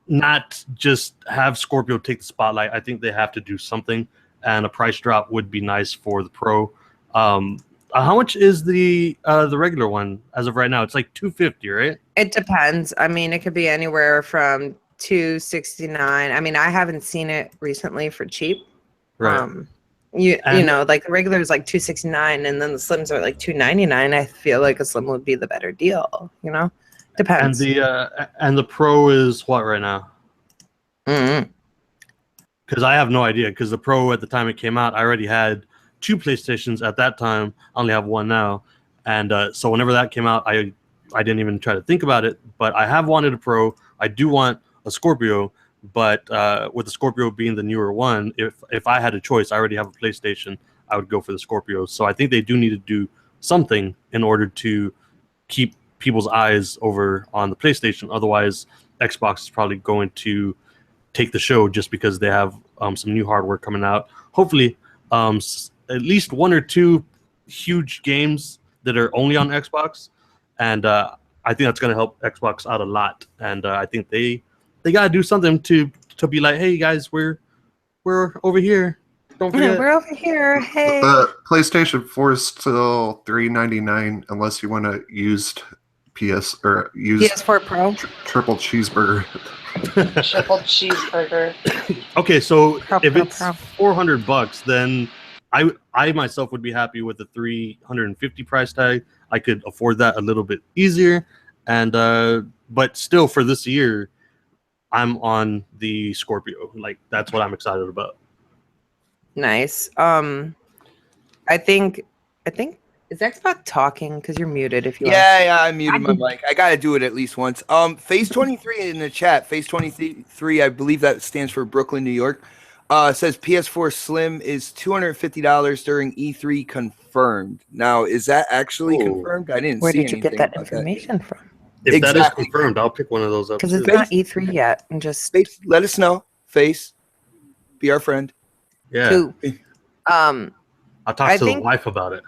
not just have Scorpio take the spotlight, I think they have to do something, and a price drop would be nice for the Pro. How much is the regular one as of right now? It's like $250, right? It depends. I mean, it could be anywhere from $269. I mean, I haven't seen it recently for cheap. Right. You know, like the regular is like $269, and then the slims are like $299. I feel like a slim would be the better deal. Depends. And the Pro is what right now? Because I have no idea. Because the Pro, at the time it came out, I already had 2 PlayStations at that time. I only have 1 now, and so whenever that came out, I didn't even try to think about it. But I have wanted a Pro. I do want a Scorpio, but with the Scorpio being the newer one, if I had a choice, I already have a PlayStation, I would go for the Scorpio. So I think they do need to do something in order to keep people's eyes over on the PlayStation. Otherwise, Xbox is probably going to take the show, just because they have some new hardware coming out. Hopefully, at least 1 or 2 huge games that are only on Xbox, and I think that's going to help Xbox out a lot. And I think they got to do something to be like, hey guys, we're over here. Don't forget. We're over here. Hey. The PlayStation 4 is still $399 unless you want to use PS4 Pro. Triple cheeseburger. Triple cheeseburger. Okay, so if it's Pro. $400, then I myself would be happy with the $350 price tag. I could afford that a little bit easier, and but still, for this year, I'm on the Scorpio. Like, that's what I'm excited about. Nice. I think is Xbox talking? Because you're muted if you want. Yeah, I muted my mic. I gotta do it at least once. Phase 23 in the chat. Phase 23, I believe that stands for Brooklyn, New York. Says PS4 Slim is $250 during E3 confirmed. Now, is that actually confirmed? I didn't Where see did you get anything that about information from? If that is Exactly. confirmed, I'll pick one of those up. Because it's too. not E3 yet. And just Face, let us know. Face, be our friend. Yeah, two. I'll talk I to think- the wife about it.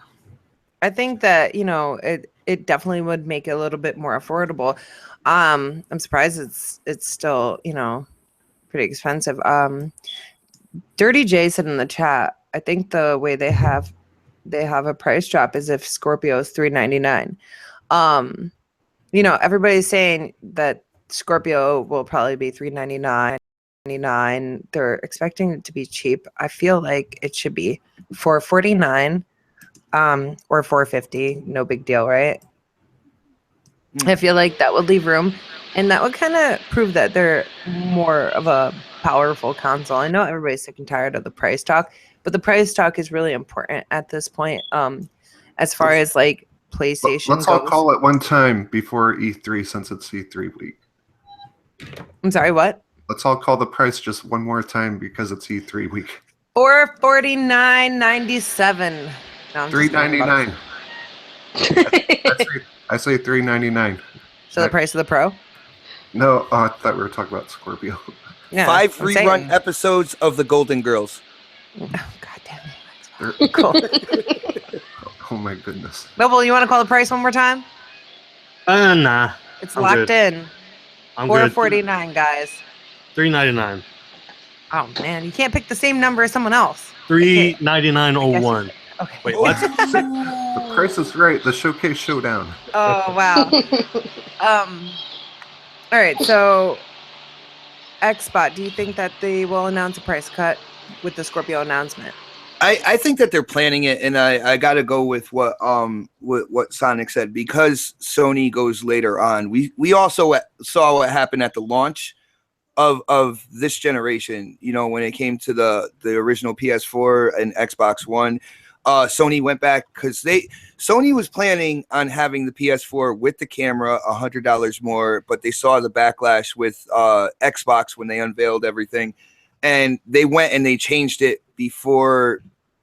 I think that it definitely would make it a little bit more affordable. I'm surprised it's still pretty expensive. Dirty J said in the chat, I think the way they have a price drop is if Scorpio is $399. Everybody's saying that Scorpio will probably be $399. They're expecting it to be cheap. I feel like it should be $449 or $450. No big deal, right? I feel like that would leave room, and that would kind of prove that they're more of a powerful console. I know everybody's sick and tired of the price talk, but the price talk is really important at this point. As far as like PlayStation Let's all goes. call it one time before E3, since it's E3 week. I'm sorry, what? Let's all call the price just one more time because it's E3 week. $449.97. No, I'm just kidding about $399. I say $399. So the price of the Pro? No, I thought we were talking about Scorpio. Yeah, 5 I'm rerun saying. episodes of the Golden Girls. Oh, God damn it. Cool. Oh my goodness. Noble, you want to call the price one more time? Nah, It's I'm locked good. in. I'm good. $449, guys. $399. Oh man, you can't pick the same number as someone else. $399.01. Okay. Wait, what? The price is right. The Showcase Showdown. Oh wow. All right. So, Xbot, do you think that they will announce a price cut with the Scorpio announcement? I think that they're planning it, and I got to go with what Sonic said, because Sony goes later on. We also saw what happened at the launch of this generation. You know, when it came to the original PS4 and Xbox One, Sony went back because Sony was planning on having the PS4 with the camera $100 more, but they saw the backlash with Xbox when they unveiled everything, and they went and they changed it before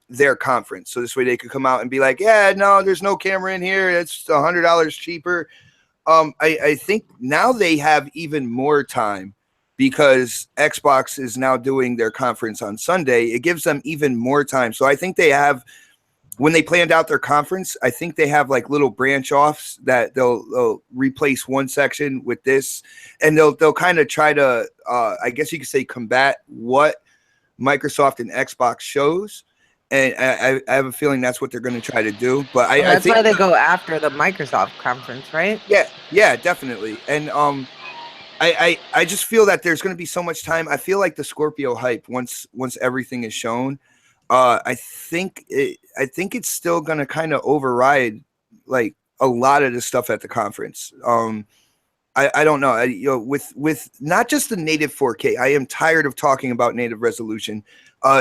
their conference, so this way they could come out and be like, yeah, no, there's no camera in here, it's $100 cheaper. I think now they have even more time because Xbox is now doing their conference on Sunday. It gives them even more time. So I think they have, when they planned out their conference, I think they have like little branch offs that they'll replace one section with this, and they'll kind of try to, I guess you could say, combat what Microsoft and Xbox shows. And I have a feeling that's what they're going to try to do. But That's I think why they go after the Microsoft conference, right? Yeah, definitely. And I just feel that there's going to be so much time. I feel like the Scorpio hype, once everything is shown, I think it's still going to kind of override like a lot of the stuff at the conference. I don't know. With not just the native 4K, I am tired of talking about native resolution.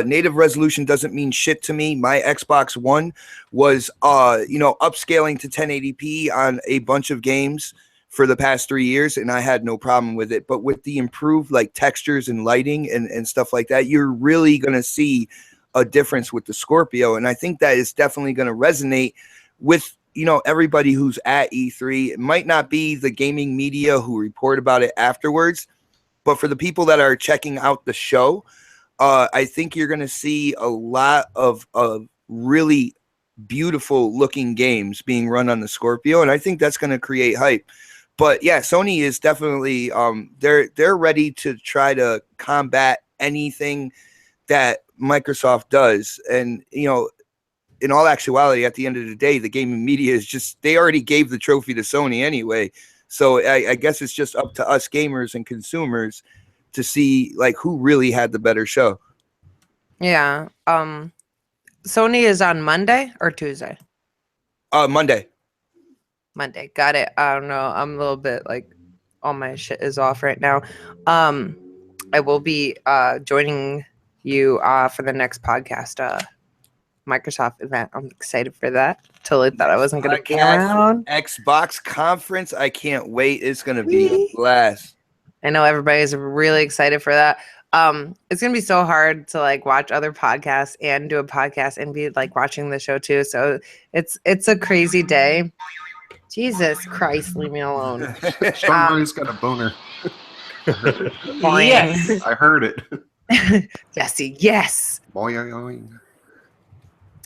Native resolution doesn't mean shit to me. My Xbox One was upscaling to 1080p on a bunch of games for the past 3 years, and I had no problem with it. But with the improved like textures and lighting and stuff like that, you're really gonna see a difference with the Scorpio, and I think that is definitely gonna resonate with everybody who's at E3. It might not be the gaming media who report about it afterwards, but for the people that are checking out the show, I think you're going to see a lot of really beautiful looking games being run on the Scorpio, and I think that's going to create hype. But yeah, Sony is definitely they're ready to try to combat anything that Microsoft does, and in all actuality, at the end of the day, the gaming media is just, they already gave the trophy to Sony anyway. So I guess it's just up to us gamers and consumers to see like who really had the better show. Yeah. Sony is on Monday or Tuesday? Monday. Monday. Got it. I don't know. I'm a little bit like all my shit is off right now. I will be joining you for the next podcast Microsoft event. I'm excited for that. Totally thought I wasn't going to be around. Xbox conference. I can't wait. It's going to be a blast. I know everybody's really excited for that. It's going to be so hard to like watch other podcasts and do a podcast and be like watching the show too. So it's a crazy day. Jesus Christ, leave me alone. Sean Murray's got a boner. Yes. I heard it. Jesse, yes. Boing.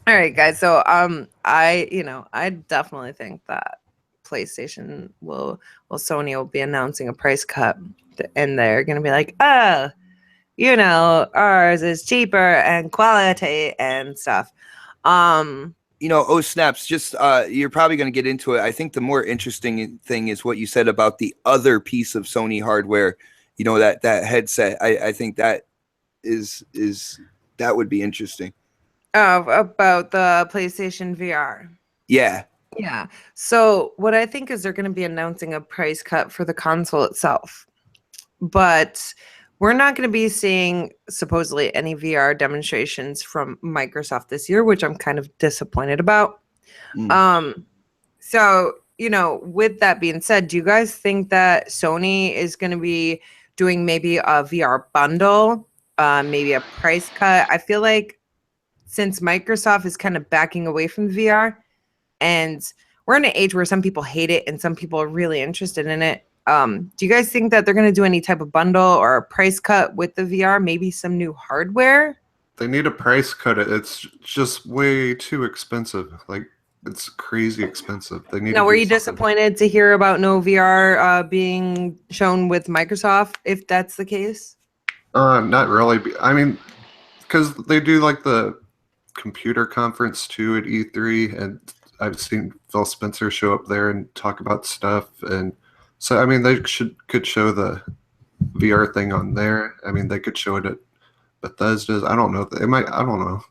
All right, guys. So I definitely think that PlayStation Sony will be announcing a price cut, and they're gonna be like, oh, ours is cheaper and quality and stuff. Oh snaps, just you're probably going to get into it. I think the more interesting thing is what you said about the other piece of Sony hardware, that headset. I think that is that would be interesting. About the PlayStation VR. Yeah. So what I think is they're going to be announcing a price cut for the console itself, but we're not going to be seeing supposedly any VR demonstrations from Microsoft this year, which I'm kind of disappointed about. So, with that being said, do you guys think that Sony is going to be doing maybe a VR bundle, maybe a price cut? I feel like since Microsoft is kind of backing away from VR, and we're in an age where some people hate it and some people are really interested in it. Do you guys think that they're going to do any type of bundle or a price cut with the VR? Maybe some new hardware? They need a price cut. It's just way too expensive. Like, it's crazy expensive. They need. Now, were you disappointed to hear about no VR being shown with Microsoft, if that's the case? Not really. I mean, because they do like the computer conference too at E3, and I've seen Phil Spencer show up there and talk about stuff, and so I mean they could show the VR thing on there. I mean they could show it at Bethesda's. I don't know. They might. I don't know.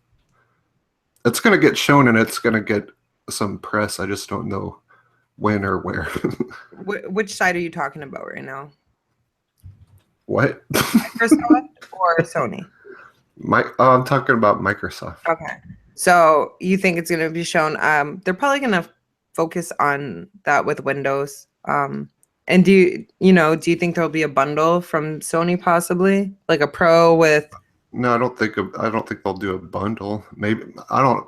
it's going to get shown and it's going to get some press. I just don't know when or where. Which side are you talking about right now? What? Microsoft or Sony? I'm talking about Microsoft. Okay. So you think it's going to be shown? They're probably going to focus on that with Windows. And do you think there'll be a bundle from Sony possibly, like a Pro with? No, I don't think they'll do a bundle. Maybe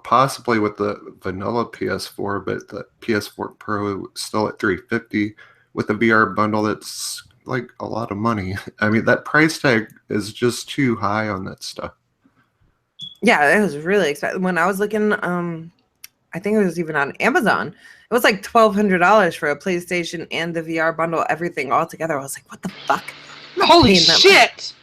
possibly with the vanilla PS4, but the PS4 Pro is still at $350 with the VR bundle. That's like a lot of money. I mean, that price tag is just too high on that stuff. Yeah, it was really expensive. When I was looking, I think it was even on Amazon. It was like $1,200 for a PlayStation and the VR bundle, everything all together. I was like, what the fuck? Holy shit!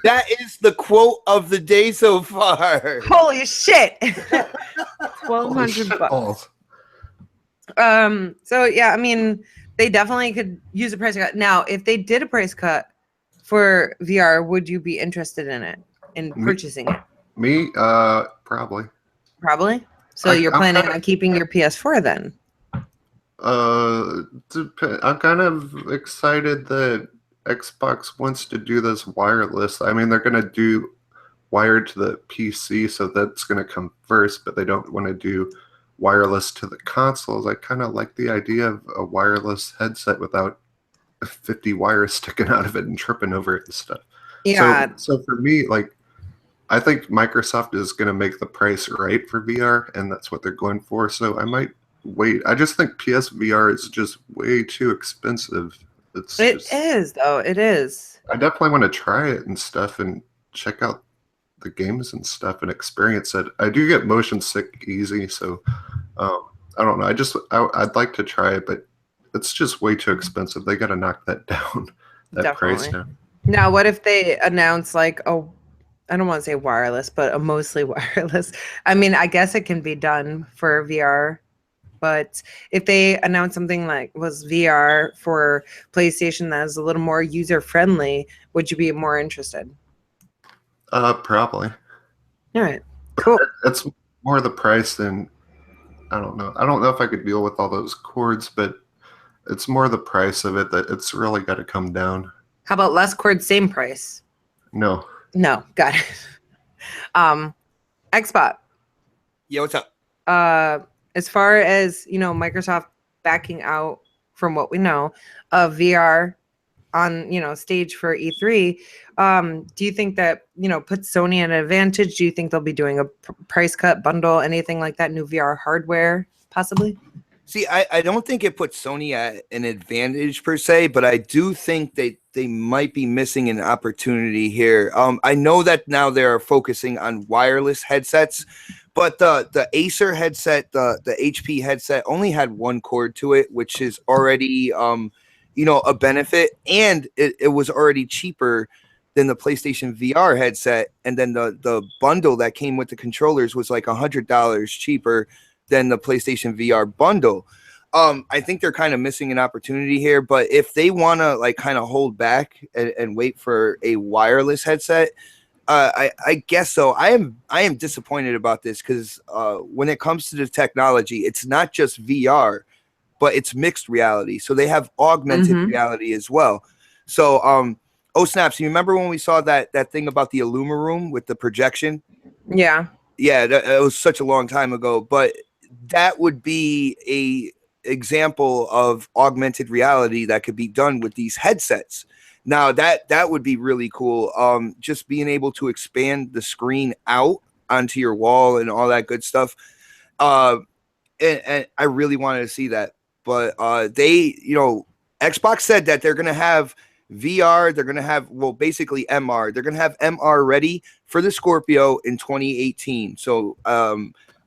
That is the quote of the day so far. Holy shit! $1,200. So yeah, I mean, they definitely could use a price cut. Now, if they did a price cut for VR, would you be interested in purchasing it? Me, probably. Probably. So you're planning on keeping your PS4 then? I'm kind of excited that Xbox wants to do this wireless. I mean, they're going to do wired to the PC, so that's going to come first, but they don't want to do wireless to the consoles. I kind of like the idea of a wireless headset without 50 wires sticking out of it and tripping over it and stuff. Yeah. So for me, like, I think Microsoft is going to make the price right for VR, and that's what they're going for. So I might wait. I just think PSVR is just way too expensive. It is, though. It is. I definitely want to try it and stuff and check out the games and stuff and experience it. I do get motion sick easy, so I don't know. I'd like to try it, but it's just way too expensive. They got to knock that down, price down. Now, what if they announce like I don't want to say wireless, but a mostly wireless? I mean, I guess it can be done for VR, but if they announce something like was VR for PlayStation that is a little more user friendly, would you be more interested? Probably. All right, cool. It's more the price than, I don't know. I don't know if I could deal with all those cords, but it's more the price of it that it's really got to come down. How about less cords, same price? No, got it. Xbot. Yeah, what's up? As far as Microsoft backing out from what we know of VR on stage for E3, do you think that puts Sony at an advantage? Do you think they'll be doing a price cut bundle, anything like that, new VR hardware possibly? See, I don't think it puts Sony at an advantage per se, but I do think they might be missing an opportunity here. I know that now they're focusing on wireless headsets, but the Acer headset, the HP headset only had one cord to it, which is already a benefit, and it was already cheaper than the PlayStation VR headset, and then the bundle that came with the controllers was like $100 cheaper than the PlayStation VR bundle. I think they're kind of missing an opportunity here, but if they want to like kind of hold back and wait for a wireless headset, I guess so. I am disappointed about this because when it comes to the technology, it's not just VR, but it's mixed reality. So they have augmented reality as well. So oh snaps! You remember when we saw that thing about the Illuma room with the projection? Yeah, that was such a long time ago, but that would be a example of augmented reality that could be done with these headsets. Now that would be really cool. Just being able to expand the screen out onto your wall and all that good stuff. And I really wanted to see that, but they, Xbox said that they're going to have VR. They're going to have, basically MR. They're going to have MR ready for the Scorpio in 2018. So,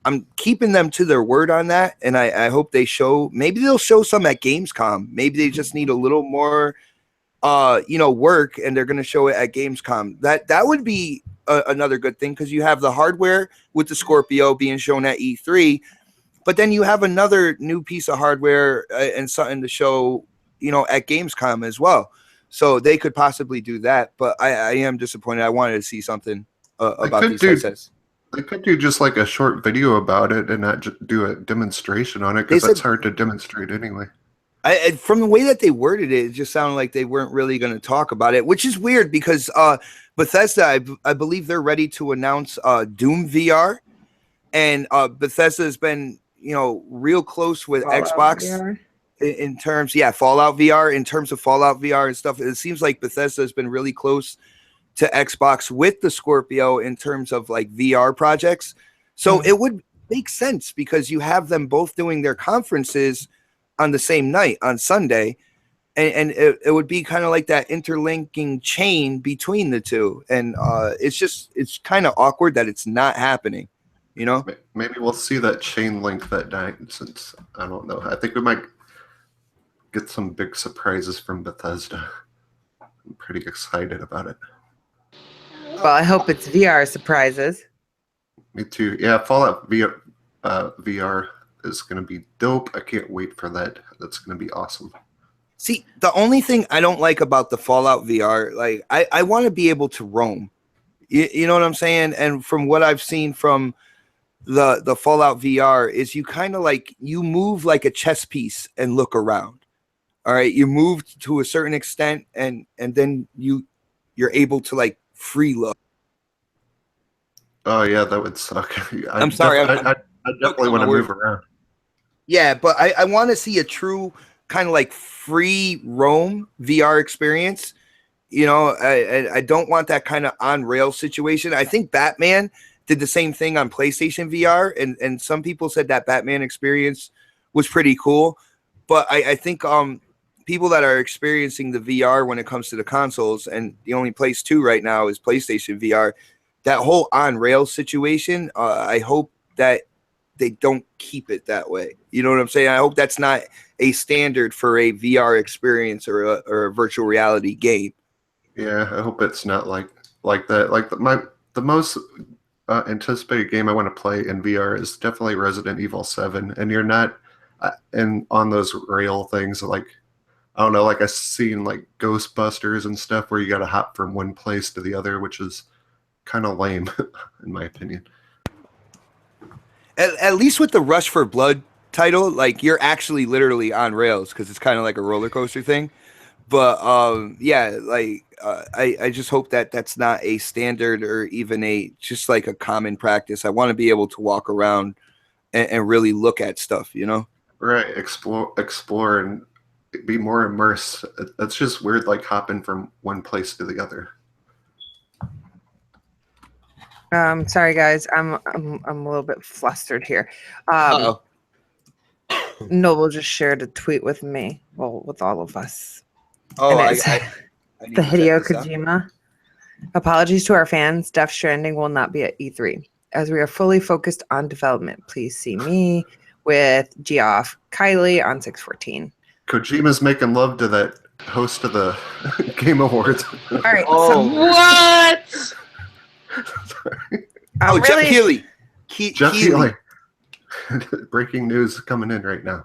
I'm keeping them to their word on that, and I hope maybe they'll show some at Gamescom. Maybe they just need a little more, work, and they're going to show it at Gamescom. That would be another good thing, because you have the hardware with the Scorpio being shown at E3, but then you have another new piece of hardware and something to show, at Gamescom as well. So they could possibly do that, but I am disappointed. I wanted to see something. about could these do- headsets. They could do just like a short video about it and not do a demonstration on it, because They that's said- hard to demonstrate anyway. From the way that they worded it, it just sounded like they weren't really going to talk about it, which is weird because Bethesda, I believe they're ready to announce Doom VR, and Bethesda has been, real close with Fallout Xbox VR. in terms, Fallout VR, in terms of Fallout VR and stuff. It seems like Bethesda has been really close to Xbox with the Scorpio in terms of like VR projects. So it would make sense because you have them both doing their conferences on the same night on Sunday, and it would be kind of like that interlinking chain between the two, and it's kind of awkward that it's not happening, Maybe we'll see that chain link that night, since I don't know. I think we might get some big surprises from Bethesda. I'm pretty excited about it. Well, I hope it's VR surprises. Me too. Yeah, Fallout VR is going to be dope. I can't wait for that. That's going to be awesome. See, the only thing I don't like about the Fallout VR, like I want to be able to roam. You know what I'm saying? And from what I've seen from the Fallout VR is you kind of like you move like a chess piece and look around. All right, you move to a certain extent and then you're able to like free look. Oh yeah, that would suck. I'm sorry. I definitely want to move around. Yeah, but I want to see a true kind of like free roam VR experience. I don't want that kind of on rail situation. I think Batman did the same thing on PlayStation VR, and some people said that Batman experience was pretty cool. But I think people that are experiencing the VR when it comes to the consoles, and the only place to right now is PlayStation VR, that whole on rail situation, I hope that they don't keep it that way. You know what I'm saying? I hope that's not a standard for a VR experience or a virtual reality game. Yeah, I hope it's not like that. Like the most anticipated game I want to play in VR is definitely Resident Evil 7, and you're not on those rail things, like I don't know, like I've seen like Ghostbusters and stuff where you got to hop from one place to the other, which is kind of lame in my opinion. At least with the Rush for Blood title, like you're actually literally on rails because it's kind of like a roller coaster thing. But I just hope that that's not a standard or even just like a common practice. I want to be able to walk around and really look at stuff, Right, explore and be more immersed. That's just weird, like hopping from one place to the other. Sorry guys, I'm a little bit flustered here. Noble just shared a tweet with me, well, with all of us. Oh, and I it's need the to check Hideo this out. Kojima. Apologies to our fans. Death Stranding will not be at E3 as we are fully focused on development. Please see me with Geoff Kylie on 614. Kojima's making love to that host of the Game Awards. All right. What? Sorry. Jeff Keighley. Jeff Keighley. Breaking news coming in right now.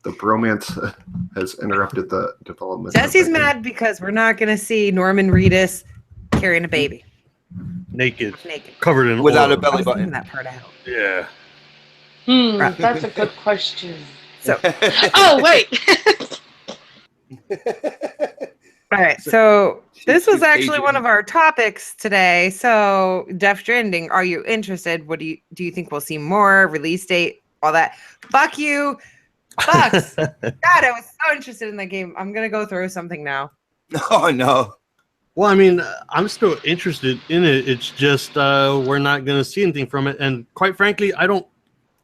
The bromance has interrupted the development. Jesse's mad because we're not going to see Norman Reedus carrying a baby. Naked. Naked. Covered in Without oil. a belly I was thinking button. that part out. Yeah. That's a good question. So, Oh, wait. all right. So this was actually one of our topics today. So Death Stranding, are you interested? What do you think we'll see more? Release date? All that? Fuck you. Bucks. God, I was so interested in that game. I'm going to go throw something now. Oh, no. Well, I mean, I'm still interested in it. It's just we're not going to see anything from it. And quite frankly, I don't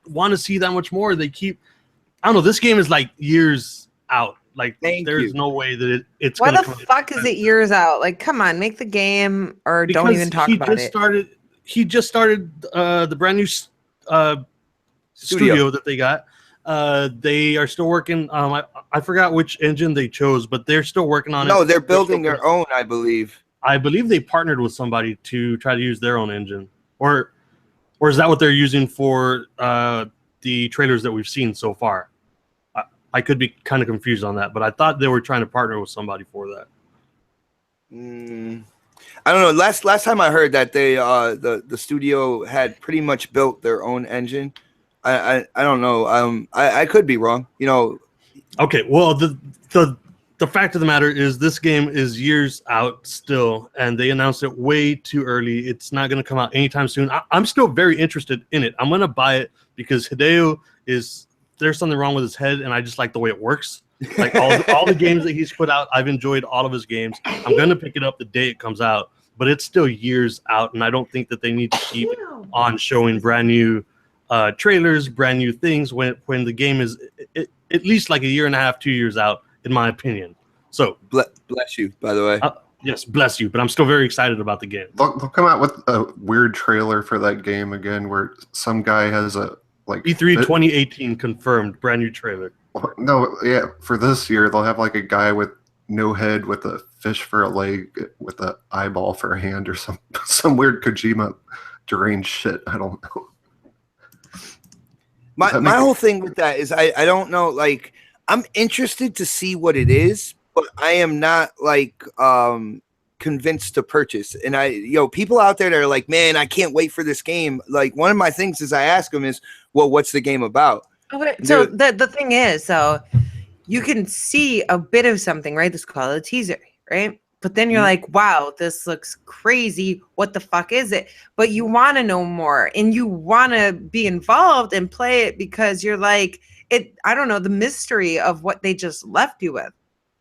want to see that much more. I don't know. This game is like years out. Like, there's no way that it's Why going the fuck is it years out? Like, come on, make the game or don't even talk about it. He just started the brand new studio that they got. They are still working. I forgot which engine they chose, but they're still working on it. No, they're building their own, I believe. I believe they partnered with somebody to try to use their own engine, or is that what they're using for the trailers that we've seen so far? I could be kind of confused on that, but I thought they were trying to partner with somebody for that. I don't know. Last time I heard that they the studio had pretty much built their own engine. I don't know. I could be wrong. You know. Okay, well the fact of the matter is this game is years out still, and they announced it way too early. It's not going to come out anytime soon. I'm still very interested in it. I'm going to buy it because Hideo is there's something wrong with his head, and I just like the way it works. Like all the games that he's put out, I've enjoyed all of his games. I'm going to pick it up the day it comes out, but it's still years out, and I don't think that they need to keep on showing brand new trailers, brand new things when the game is at least like a year and a half, 2 years out, in my opinion. So bless you, by the way. Yes, bless you. But I'm still very excited about the game. They'll come out with a weird trailer for that game again, where some guy has a like E3 2018 confirmed brand new trailer. No, yeah, for this year they'll have like a guy with no head with a fish for a leg with an eyeball for a hand or some weird Kojima deranged shit. I don't know. My whole thing with that is I don't know, like I'm interested to see what it is, but I am not like convinced to purchase. And people out there that are like, man, I can't wait for this game. Like one of my things is I ask them is, well, what's the game about? Okay, so the thing is, so you can see a bit of something, right? This is called a teaser, right? But then you're like, wow, this looks crazy. What the fuck is it? But you want to know more and you want to be involved and play it because you're like, I don't know, the mystery of what they just left you with.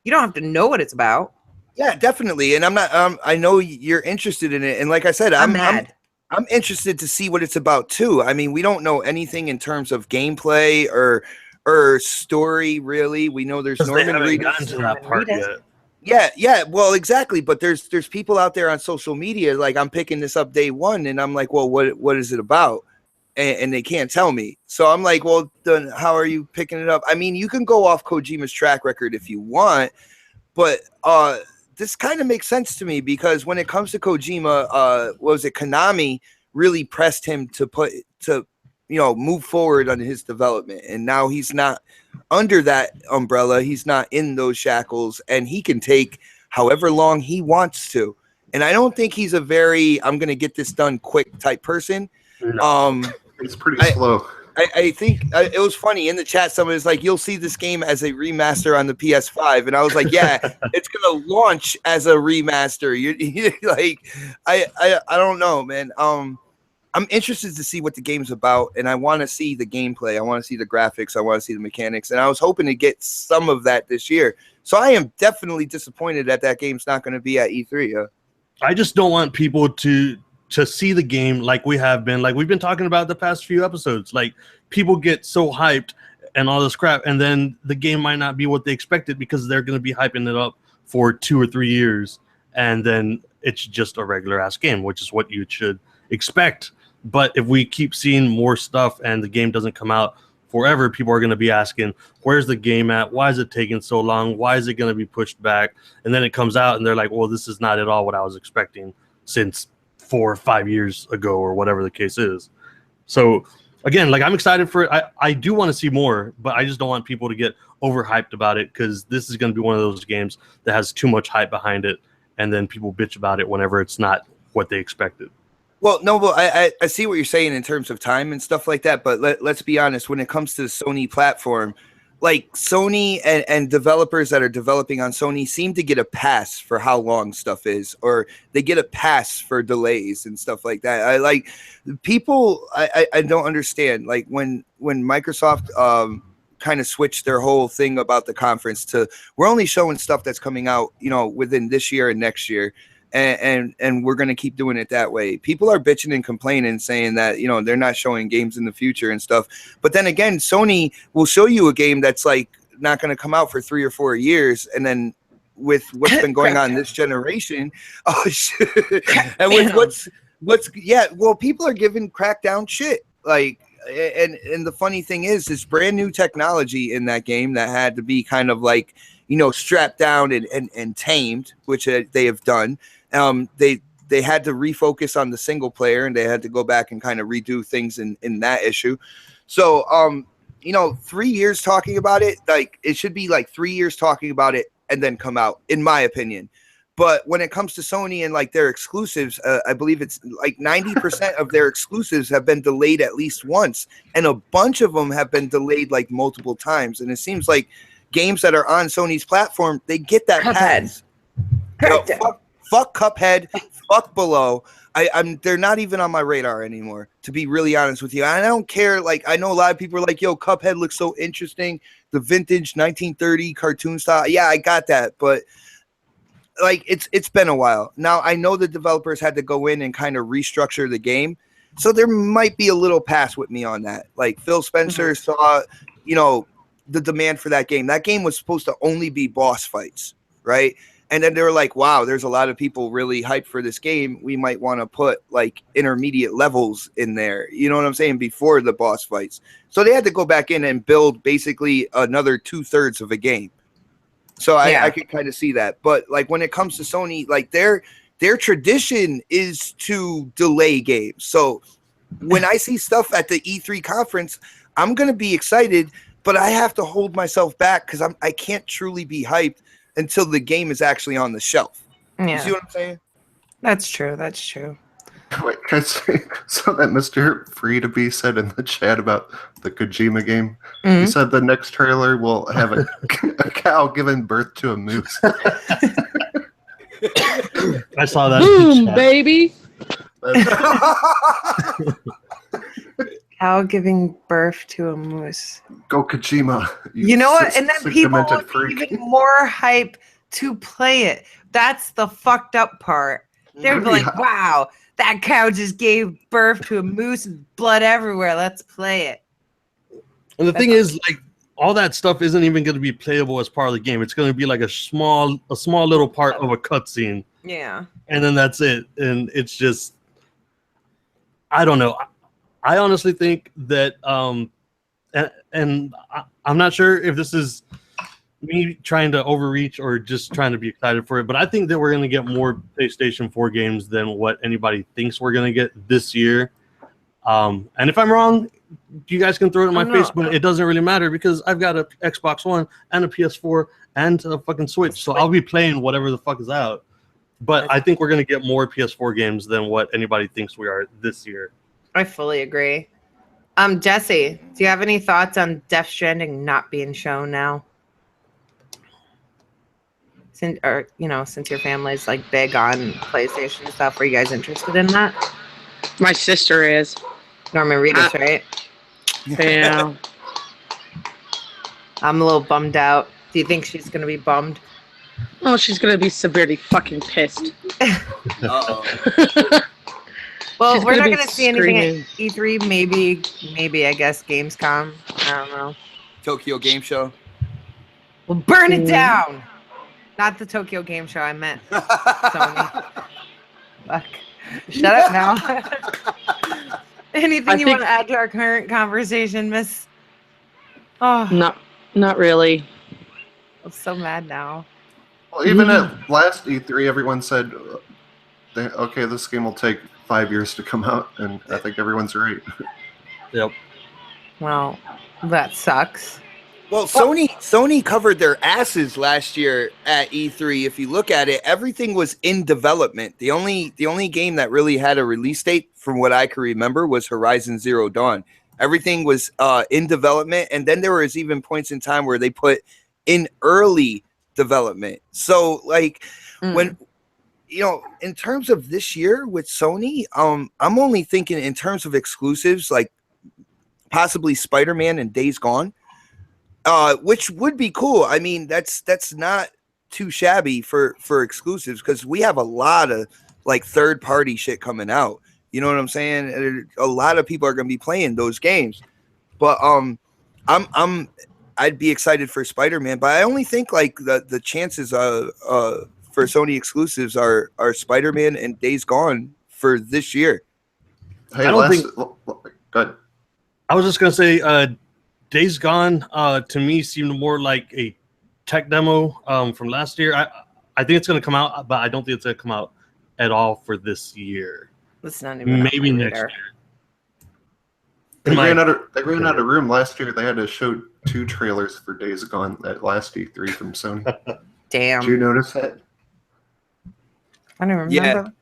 You don't have to know what it's about. Yeah, definitely. And I'm not, I know you're interested in it. And like I said, I'm interested to see what it's about too. I mean, we don't know anything in terms of gameplay or story, really. We know there's Norman Reedus. Gotten to that part yet. Yeah, well, exactly. But there's people out there on social media, like I'm picking this up day one, and I'm like, well, what is it about? And they can't tell me. So I'm like, well, then how are you picking it up? I mean, you can go off Kojima's track record if you want, but this kind of makes sense to me because when it comes to Kojima, Konami really pressed him to move forward on his development, and now he's not under that umbrella. He's not in those shackles, and he can take however long he wants to. And I don't think he's a very I'm going to get this done quick type person. No. It's pretty slow. I think it was funny in the chat. Someone was like, "You'll see this game as a remaster on the PS5," and I was like, "Yeah, it's gonna launch as a remaster." You're like, I don't know, man. I'm interested to see what the game's about, and I want to see the gameplay. I want to see the graphics. I want to see the mechanics, and I was hoping to get some of that this year. So I am definitely disappointed that game's not going to be at E3. I just don't want people to see the game like we have been, like we've been talking about the past few episodes. Like people get so hyped and all this crap, and then the game might not be what they expected because they're going to be hyping it up for 2 or 3 years, and then it's just a regular ass game, which is what you should expect. But if we keep seeing more stuff and the game doesn't come out forever, people are going to be asking, where's the game at? Why is it taking so long? Why is it going to be pushed back? And then it comes out and they're like, well, this is not at all what I was expecting since 4 or 5 years ago or whatever the case is. So again, like I'm excited for it. I do want to see more, but I just don't want people to get overhyped about it because this is going to be one of those games that has too much hype behind it. And then people bitch about it whenever it's not what they expected. Well, no, but I see what you're saying in terms of time and stuff like that. But let's be honest, when it comes to the Sony platform, like Sony and developers that are developing on Sony seem to get a pass for how long stuff is, or they get a pass for delays and stuff like that. I don't understand. Like when Microsoft kind of switched their whole thing about the conference to we're only showing stuff that's coming out, within this year and next year. And we're going to keep doing it that way. People are bitching and complaining, saying that, they're not showing games in the future and stuff. But then again, Sony will show you a game that's like not going to come out for 3 or 4 years. And then with what's been going on this generation, and with people are giving Crackdown shit. Like, and the funny thing is, this brand new technology in that game that had to be kind of like, strapped down and tamed, which they have done. They had to refocus on the single player, and they had to go back and kind of redo things in that issue. So, 3 years talking about it, like it should be like 3 years talking about it and then come out, in my opinion. But when it comes to Sony and like their exclusives, I believe it's like 90% of their exclusives have been delayed at least once, and a bunch of them have been delayed like multiple times. And it seems like games that are on Sony's platform, they get that pass. Fuck Cuphead, fuck Below. They're not even on my radar anymore, to be really honest with you. I don't care. Like, I know a lot of people are like, yo, Cuphead looks so interesting. The vintage 1930 cartoon style. Yeah, I got that. But like, it's been a while. Now, I know the developers had to go in and kind of restructure the game. So there might be a little pass with me on that. Like, Phil Spencer saw, you know, the demand for that game. That game was supposed to only be boss fights, right? And then they were like, wow, there's a lot of people really hyped for this game. We might want to put like intermediate levels in there. You know what I'm saying? Before the boss fights. So they had to go back in and build basically another 2/3 of a game. So I could kind of see that. But like when it comes to Sony, like their tradition is to delay games. So when I see stuff at the E3 conference, I'm going to be excited, but I have to hold myself back because I can't truly be hyped until the game is actually on the shelf. Yeah. You see what I'm saying? That's true. That's true. Wait, can I say something that Mr. Free2Be said in the chat about the Kojima game? He said the next trailer will have a cow giving birth to a moose. I saw that. Boom, baby. Cow giving birth to a moose. Go Kojima. You know what? And then people demented would freak. be even more hype to play it. That's the fucked up part. They'd be like, wow, that cow just gave birth to a moose and blood everywhere. Let's play it. And the thing is, like, all that stuff isn't even going to be playable as part of the game. It's going to be like a small little part of a cutscene. Yeah. And then that's it. And it's just, I don't know. I honestly think that, and I'm not sure if this is me trying to overreach or just trying to be excited for it, but I think that we're going to get more PlayStation 4 games than what anybody thinks we're going to get this year. And if I'm wrong, you guys can throw it in my face, but it doesn't really matter because I've got a Xbox One and a PS4 and a fucking Switch, so I'll be playing whatever the fuck is out. But I think we're going to get more PS4 games than what anybody thinks we are this year. I fully agree. Jesse, do you have any thoughts on Death Stranding not being shown now? Since your family's like big on PlayStation stuff, are you guys interested in that? My sister is. Norman Reedus, right? Yeah. I'm a little bummed out. Do you think she's gonna be bummed? Oh, she's gonna be severely fucking pissed. Well, She's we're not be gonna see anything at screaming. E3. Maybe I guess Gamescom. I don't know. Tokyo Game Show. Well, burn it down. Not the Tokyo Game Show. I meant Sony. Fuck. Shut up now. Anything you want to add to our current conversation, Miss? Oh, Not really. I'm so mad now. Well, even at last E3, everyone said, okay, this game will take 5 years to come out, and I think everyone's right. Yep. Well, that sucks. Well, Sony covered their asses last year at E3. If you look at it, everything was in development. The only game that really had a release date, from what I can remember, was Horizon Zero Dawn. Everything was in development, and then there was even points in time where they put in early development. So, like, when in terms of this year with Sony, I'm only thinking in terms of exclusives, like possibly Spider-Man and Days Gone. Which would be cool. I mean, that's not too shabby for exclusives because we have a lot of like third party shit coming out. You know what I'm saying? A lot of people are going to be playing those games. But I'd be excited for Spider-Man, but I only think like the chances for Sony exclusives are Spider-Man and Days Gone for this year. Hey, go ahead. I was just gonna say, Days Gone to me seemed more like a tech demo from last year. I think it's gonna come out, but I don't think it's gonna come out at all for this year. It's not even maybe next year. They ran out of room last year. They had to show 2 trailers for Days Gone at last E3 from Sony. Damn. Did you notice that? I don't Yeah. remember.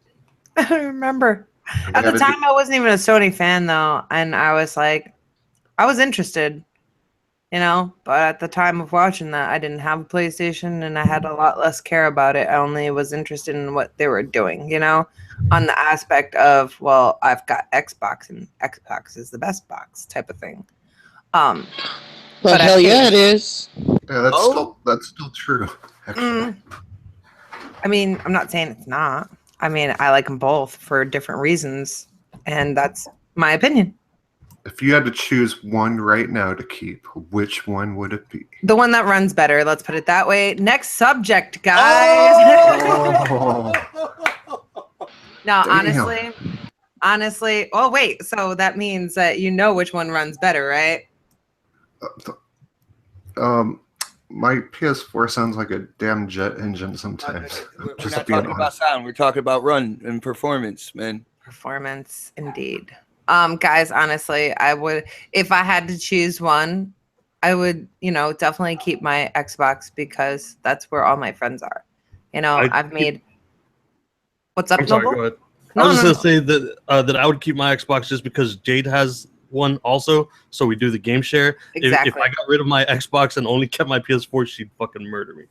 I don't remember. We At the had to time, I wasn't even a Sony fan though, and I was like, I was interested, you know. But at the time of watching that, I didn't have a PlayStation, and I had a lot less care about it. I only was interested in what they were doing, you know, on the aspect of, well, I've got Xbox, and Xbox is the best box type of thing. But But I hell yeah, paid. it is. Yeah, Oh. that's still true. Actually, I mean, I'm not saying it's not. I mean, I like them both for different reasons, and that's my opinion. if you had to choose one right now to keep, which one would it be? The one that runs better, let's put it that way. Next subject, guys. Oh, Now, damn. honestly, oh wait, so that means that you know which one runs better, right? My PS4 sounds like a damn jet engine sometimes. We're Just not being talking about honest. sound. We're talking about run and performance, man. Performance, indeed. Guys, honestly, I would, if I had to choose one, I would, you know, definitely keep my Xbox because that's where all my friends are. You know, I've made. What's up, I'm sorry, Noble? go ahead. No, I was no, just gonna say that I would keep my Xbox just because Jade has one also, so we do the game share. If Exactly. I got rid of my Xbox and only kept my PS4, she'd fucking murder me.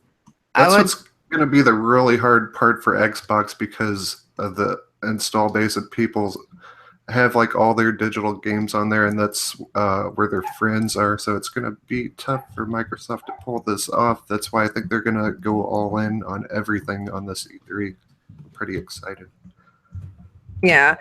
That's I would. what's going to be the really hard part for Xbox because of the install base of people have like all their digital games on there, and that's where their friends are. So it's going to be tough for Microsoft to pull this off. That's why I think they're going to go all in on everything on this E3. I'm pretty excited. Yeah.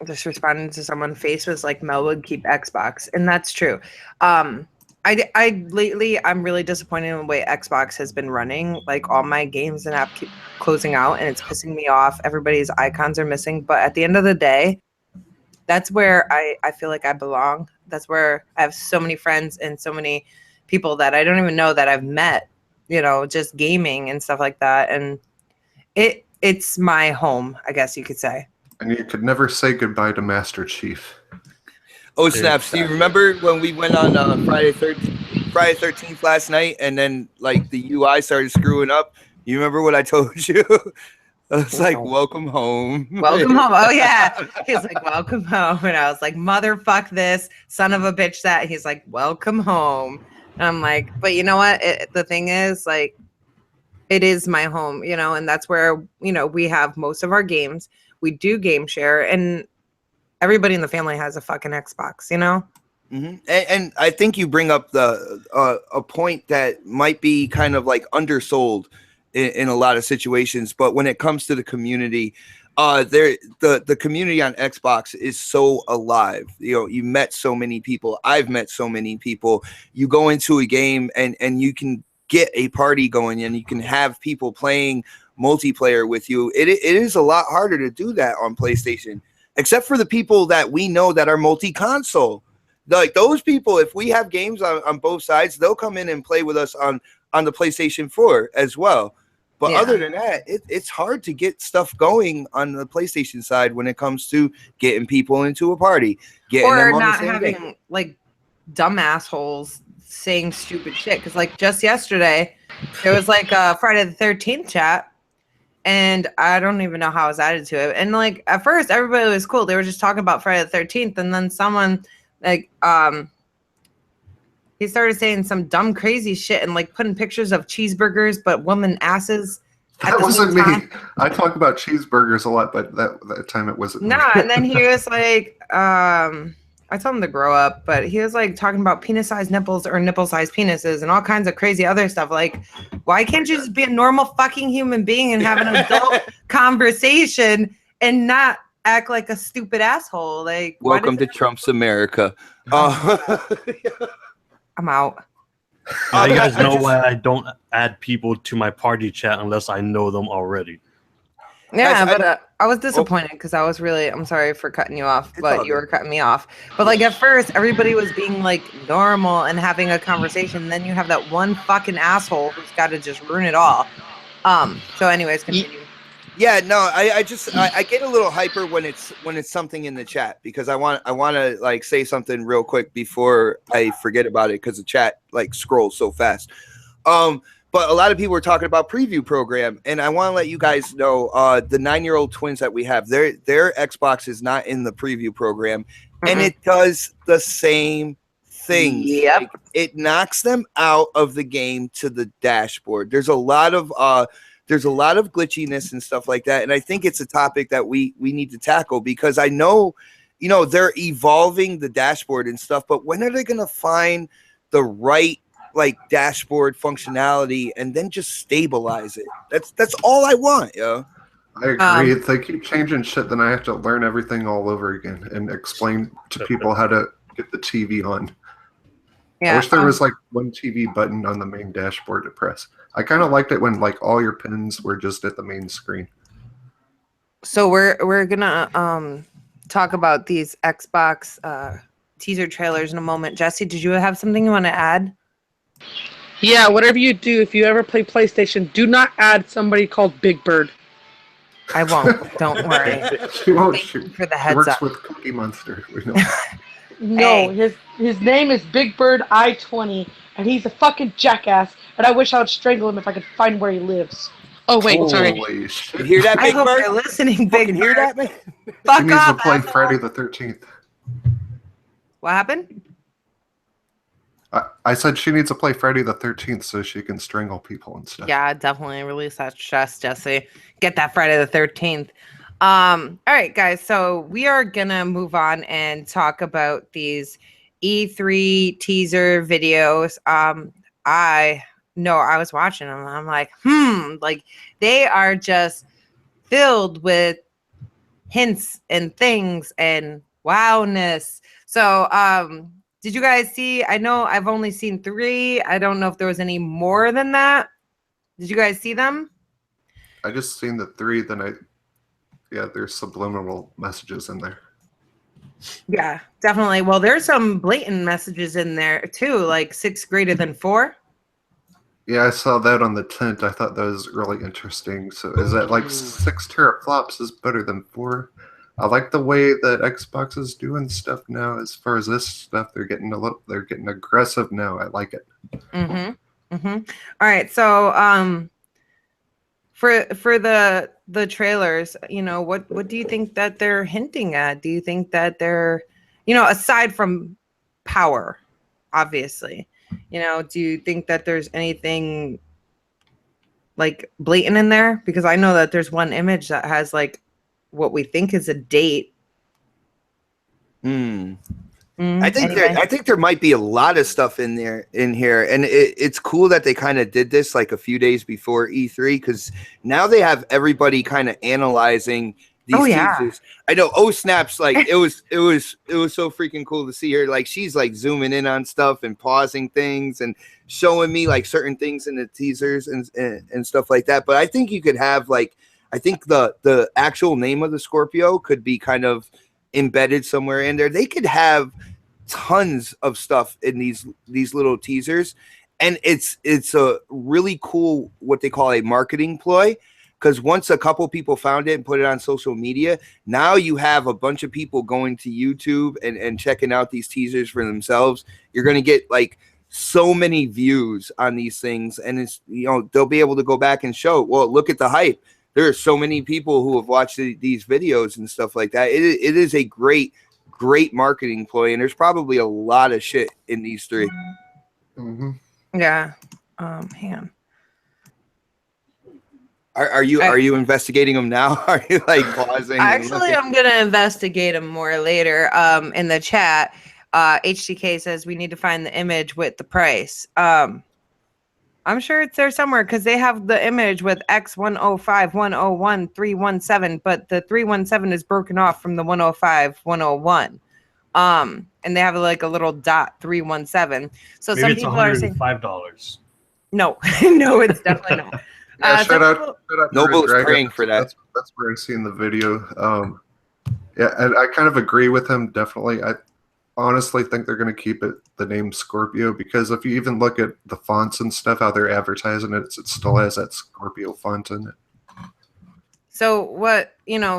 Just responding to someone, face was like Mel would keep Xbox, and that's true. I lately I'm really disappointed in the way Xbox has been running. Like all my games and app keep closing out, and it's pissing me off. Everybody's icons are missing, but at the end of the day, that's where I feel like I belong. That's where I have so many friends and so many people that I don't even know that I've met, you know, just gaming and stuff like that. And it's my home, I guess you could say. And you could never say goodbye to Master Chief. Oh snaps! Do you remember when we went on Friday 13th last night, and then like the UI started screwing up? You remember what I told you? I was like, No. "Welcome home." Welcome home. Oh yeah. He's like, welcome home. And I was like, motherfuck this, son of a bitch that. He's like, welcome home. And I'm like, but you know what? The thing is, like, it is my home, you know, and that's where, you know, we have most of our games. We do game share, and everybody in the family has a fucking Xbox, you know? Mm-hmm. And I think you bring up the a point that might be kind of like undersold in a lot of situations, but when it comes to the community, the community on Xbox is so alive. You know, you met so many people. I've met so many people. You go into a game and you can get a party going, and you can have people playing multiplayer with you. It is a lot harder to do that on PlayStation, except for the people that we know that are multi-console. Like those people, if we have games on both sides, they'll come in and play with us on the PlayStation 4 as well. But Yeah. other than that, it's hard to get stuff going on the PlayStation side when it comes to getting people into a party, getting Or them on not the same having game. like dumb assholes saying stupid shit. Because like just yesterday, there was like a Friday the 13th chat, and I don't even know how I was added to it. And like at first, everybody was cool. They were just talking about Friday the 13th, and then someone like he started saying some dumb crazy shit and like putting pictures of cheeseburgers but woman asses at That the wasn't same me. time. I talk about cheeseburgers a lot, but that time it wasn't me. Nah, and then he was like, I told him to grow up, but he was like talking about penis-sized nipples or nipple-sized penises and all kinds of crazy other stuff. Like, why can't you just be a normal fucking human being and have an adult conversation and not act like a stupid asshole? Like, why Welcome to does Trump's America. I'm out. Now you guys I know just- why I don't add people to my party chat unless I know them already. Yeah, Guys, but I was disappointed because I was really, I'm sorry for cutting you off, It's but all you good. were cutting me off. But like at first, everybody was being like normal and having a conversation. Then you have that one fucking asshole who's got to just ruin it all. So anyways, continue. Yeah, no, I get a little hyper when it's something in the chat, because I want to like say something real quick before I forget about it, because the chat like scrolls so fast. But a lot of people are talking about preview program, and I want to let you guys know the 9-year-old twins that we have, their Xbox is not in the preview program, and it does the same things. Yep. Like, it knocks them out of the game to the dashboard. There's a lot of glitchiness and stuff like that, and I think it's a topic that we need to tackle, because I know, they're evolving the dashboard and stuff, but when are they going to find the right dashboard functionality and then just stabilize it? That's all I want, yo. I agree. If they keep changing shit, then I have to learn everything all over again and explain to people how to get the TV on. Yeah, I wish there was one TV button on the main dashboard to press. I kind of liked it when all your pins were just at the main screen. So we're gonna talk about these Xbox teaser trailers in a moment. Jesse, did you have something you want to add? Yeah, whatever you do, if you ever play PlayStation, do not add somebody called Big Bird. I won't. Don't worry. She won't Thank shoot. you for the She heads works up. with Cookie Monster. We know. No, Hey. his name is Big Bird I-20, and he's a fucking jackass, and I wish I would strangle him if I could find where he lives. Oh, wait, sorry. Holy You shit. hear that, I Big hope Bird? you're listening, You Big fucking hear Bird. that, man? Fuck She needs to off, play asshole. Friday the 13th. What happened? I said she needs to play Friday the 13th so she can strangle people and stuff. Yeah, definitely release that stress, Jesse. Get that Friday the 13th. All right, guys. So we are gonna move on and talk about these E3 teaser videos. I know I was watching them. I'm like, they are just filled with hints and things and wowness. So, did you guys see? I know I've only seen 3. I don't know if there was any more than that. Did you guys see them? I just seen the 3, then there's subliminal messages in there. Yeah, definitely. Well, there's some blatant messages in there too, like 6 greater than 4. Yeah, I saw that on the tent. I thought that was really interesting. So is that 6 teraflops is better than 4? I like the way that Xbox is doing stuff now. As far as this stuff, they're getting aggressive now. I like it. All right, so for the trailers, what do you think that they're hinting at? Do you think that they're, aside from power, obviously, do you think that there's anything blatant in there? Because I know that there's one image that has what we think is a date. I think there might be a lot of stuff in here, and it's cool that they kind of did this a few days before E3, because now they have everybody kind of analyzing these teasers. I know. Oh snaps! It was so freaking cool to see her. She's zooming in on stuff and pausing things and showing me certain things in the teasers and stuff like that. But I think you could have I think the actual name of the Scorpio could be kind of embedded somewhere in there. They could have tons of stuff in these little teasers, and it's a really cool, what they call a marketing ploy, because once a couple people found it and put it on social media, now you have a bunch of people going to YouTube and checking out these teasers for themselves. You're going to get so many views on these things, and it's they'll be able to go back and show, well, look at the hype. There are so many people who have watched these videos and stuff like that. It is a great marketing ploy, and there's probably a lot of shit in these 3. Yeah. Hang on. Are you investigating them now? Are you pausing? Actually, I'm gonna investigate them more later. In the chat, HTK says we need to find the image with the price. I'm sure it's there somewhere, because they have the image with X105, 101, 317, but the 317 is broken off from the 105, 101. And they have a little dot 317. So Maybe some it's people are saying $105. no, no, it's definitely not. Shout out Noble is Dragon. praying for that. That's where I seen the video. Yeah, and I kind of agree with him. Definitely, I honestly think they're going to keep it the name Scorpio, because if you even look at the fonts and stuff, how they're advertising it, it still has that Scorpio font in it. So what,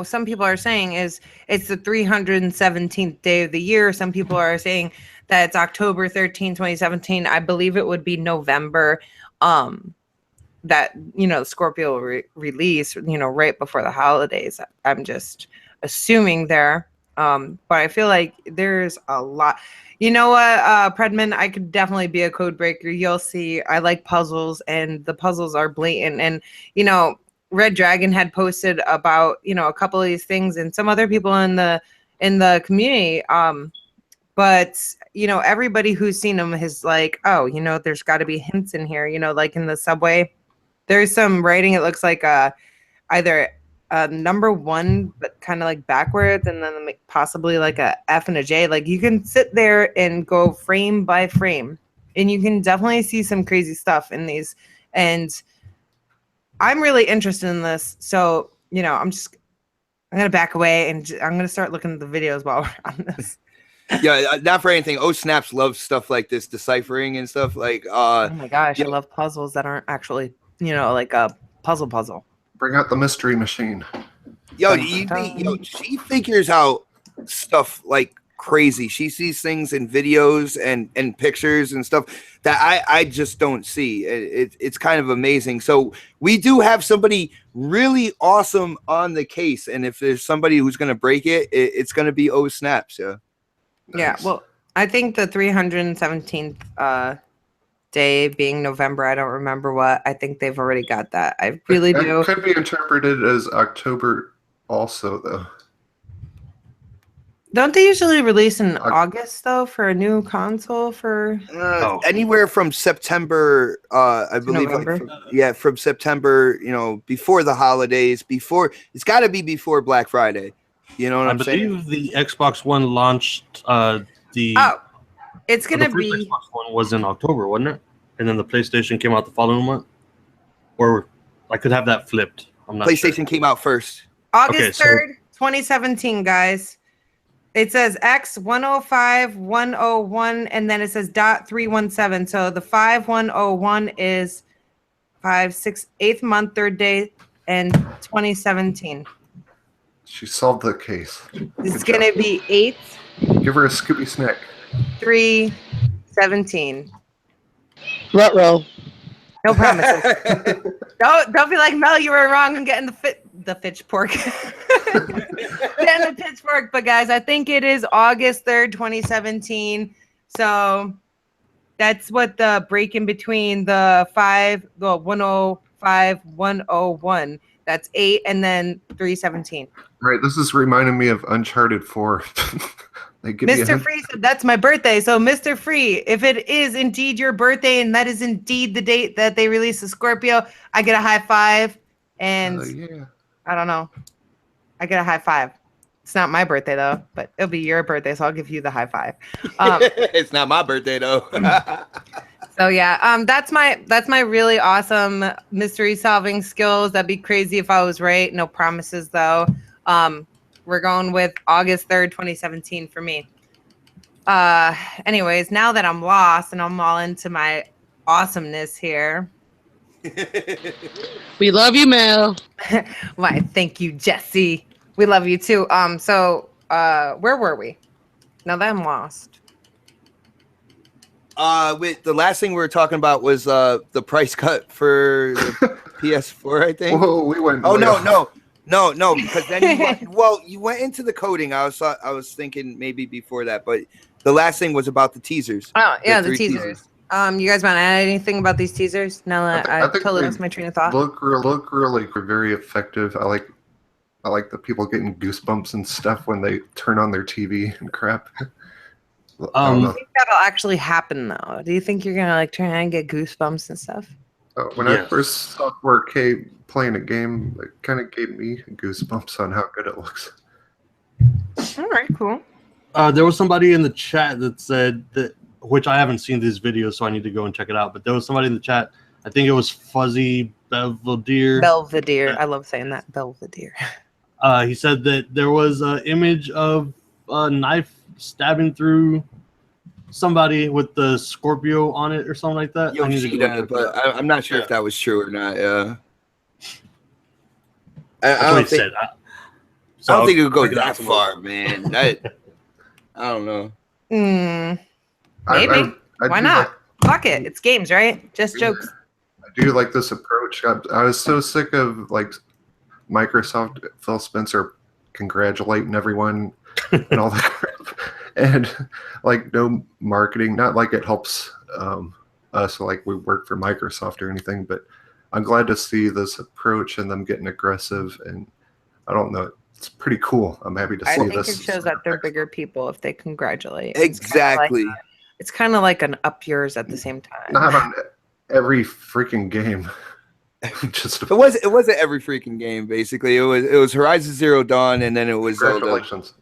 some people are saying is it's the 317th day of the year. Some people are saying that it's October 13, 2017. I believe it would be November. that Scorpio release right before the holidays. I'm just assuming there, but I feel like there's a lot. You know what, Predman, I could definitely be a code breaker. You'll see. I like puzzles, and the puzzles are blatant. And Red Dragon had posted about a couple of these things, and some other people in the community. But everybody who's seen them is like, oh, there's got to be hints in here. Like in the subway, there's some writing. It looks like either number 1, but kind of like backwards, and then possibly like a F and a J. Like you can sit there and go frame by frame, and you can definitely see some crazy stuff in these. And I'm really interested in this, so I'm gonna back away, and I'm gonna start looking at the videos while we're on this. Yeah, not for anything. Oh Snaps loves stuff like this, deciphering and stuff like. Oh my gosh, I love puzzles that aren't actually like a puzzle. Bring out the mystery machine. She figures out stuff like crazy. She sees things in videos and pictures and stuff that I just don't see. It's kind of amazing. So we do have somebody really awesome on the case, and if there's somebody who's going to break it, it's going to be Oh Snaps. Yeah. Nice. Yeah. Well, I think the 317th day being November, I don't remember what. I think they've already got that. I really do. It could be interpreted as October also, though. Don't they usually release in August, though, for a new console? Anywhere from September, I believe. From September, before the holidays, it's got to be before Black Friday. You know what I'm saying? I believe the Xbox One launched it's going to be... The Xbox One was in October, wasn't it? And then the PlayStation came out the following month? Or I could have that flipped. I'm not PlayStation sure. Came out first. August 3rd, 2017, guys. It says X105101, and then it says .317. So the 5101 is 5, 6, 8th month, 3rd day, and 2017. She solved the case. It's going to be 8. Give her a Scooby snack. 3/17. Ruh-roh. No promises. Don't be like Mel. You were wrong in getting the pitchfork. Getting the pitchfork, but guys, I think it is August 3rd, 2017. So that's what the break in between the 105, 101. That's 8, and then 3/17. Right. This is reminding me of Uncharted 4. Mr. Free said that's my birthday. So Mr. Free, if it is indeed your birthday and that is indeed the date that they release the Scorpio, I get a high five. And I don't know. I get a high five. It's not my birthday though, but it'll be your birthday, so I'll give you the high five. It's not my birthday though. So yeah, that's my really awesome mystery solving skills. That'd be crazy if I was right. No promises though. We're going with August 3rd, 2017 for me. Anyways, now that I'm lost and I'm all into my awesomeness here. We love you, Mel. Why, thank you, Jesse. We love you too. So where were we? Now that I'm lost. With the last thing we were talking about was the price cut for the PS4, I think. Whoa, we went. Oh no, because then you went into the coding. I was thinking maybe before that, but the last thing was about the teasers. Oh yeah, the teasers. You guys want to add anything about these teasers? Now that I totally lost my train of thought. Look really very effective. I like the people getting goosebumps and stuff when they turn on their TV and crap. Do you think that'll actually happen though? Do you think you're gonna like try and get goosebumps and stuff? When I first saw 4K playing a game, it kind of gave me goosebumps on how good it looks. All right, cool. There was somebody in the chat that said that, which I haven't seen this video, so I need to go and check it out. But there was somebody in the chat. I think it was Fuzzy Belvedere. Belvedere. I love saying that. Belvedere. He said that there was an image of a knife stabbing through somebody with the Scorpio on it or something like that. But I'm not sure if that was true or not. Yeah. I don't think it would go that far, man. I don't know. Maybe. Why not? Fuck it. It's games, right? Just jokes. I do like this approach. I was so sick of like Microsoft, Phil Spencer congratulating everyone and all that crap, and like no marketing. Not like it helps us, like we work for Microsoft or anything, but I'm glad to see this approach and them getting aggressive. And I don't know, it's pretty cool. I'm happy to I see think this. it shows that they're bigger people if they congratulate. Exactly. It's kind of like an up yours at the same time. Not on every freaking game. Just It wasn't every freaking game. Basically, it was Horizon Zero Dawn, and then it was Zelda. congratulations.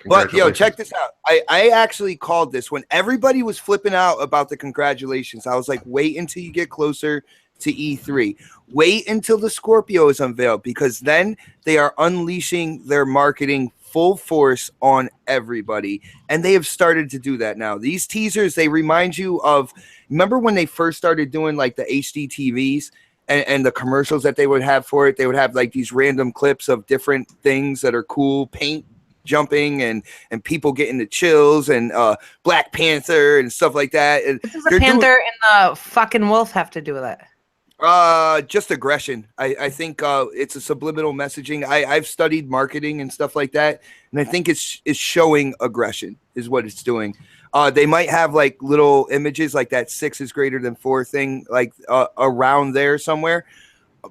But yo, check this out. I actually called this when everybody was flipping out about the congratulations. I was like, wait until you get closer to E3. Wait until the Scorpio is unveiled, because then they are unleashing their marketing full force on everybody. And they have started to do that now. These teasers, they remind you of, remember when they first started doing like the HD TVs and the commercials that they would have for it? They would have like these random clips of different things that are cool, paint jumping and people getting the chills, and Black Panther and stuff like that. And what does the panther and the fucking wolf have to do with it? Just aggression. I think it's a subliminal messaging. I've studied marketing and stuff like that, and I think it's showing aggression is what it's doing. They might have like little images like that 6 is greater than 4 thing, like around there somewhere,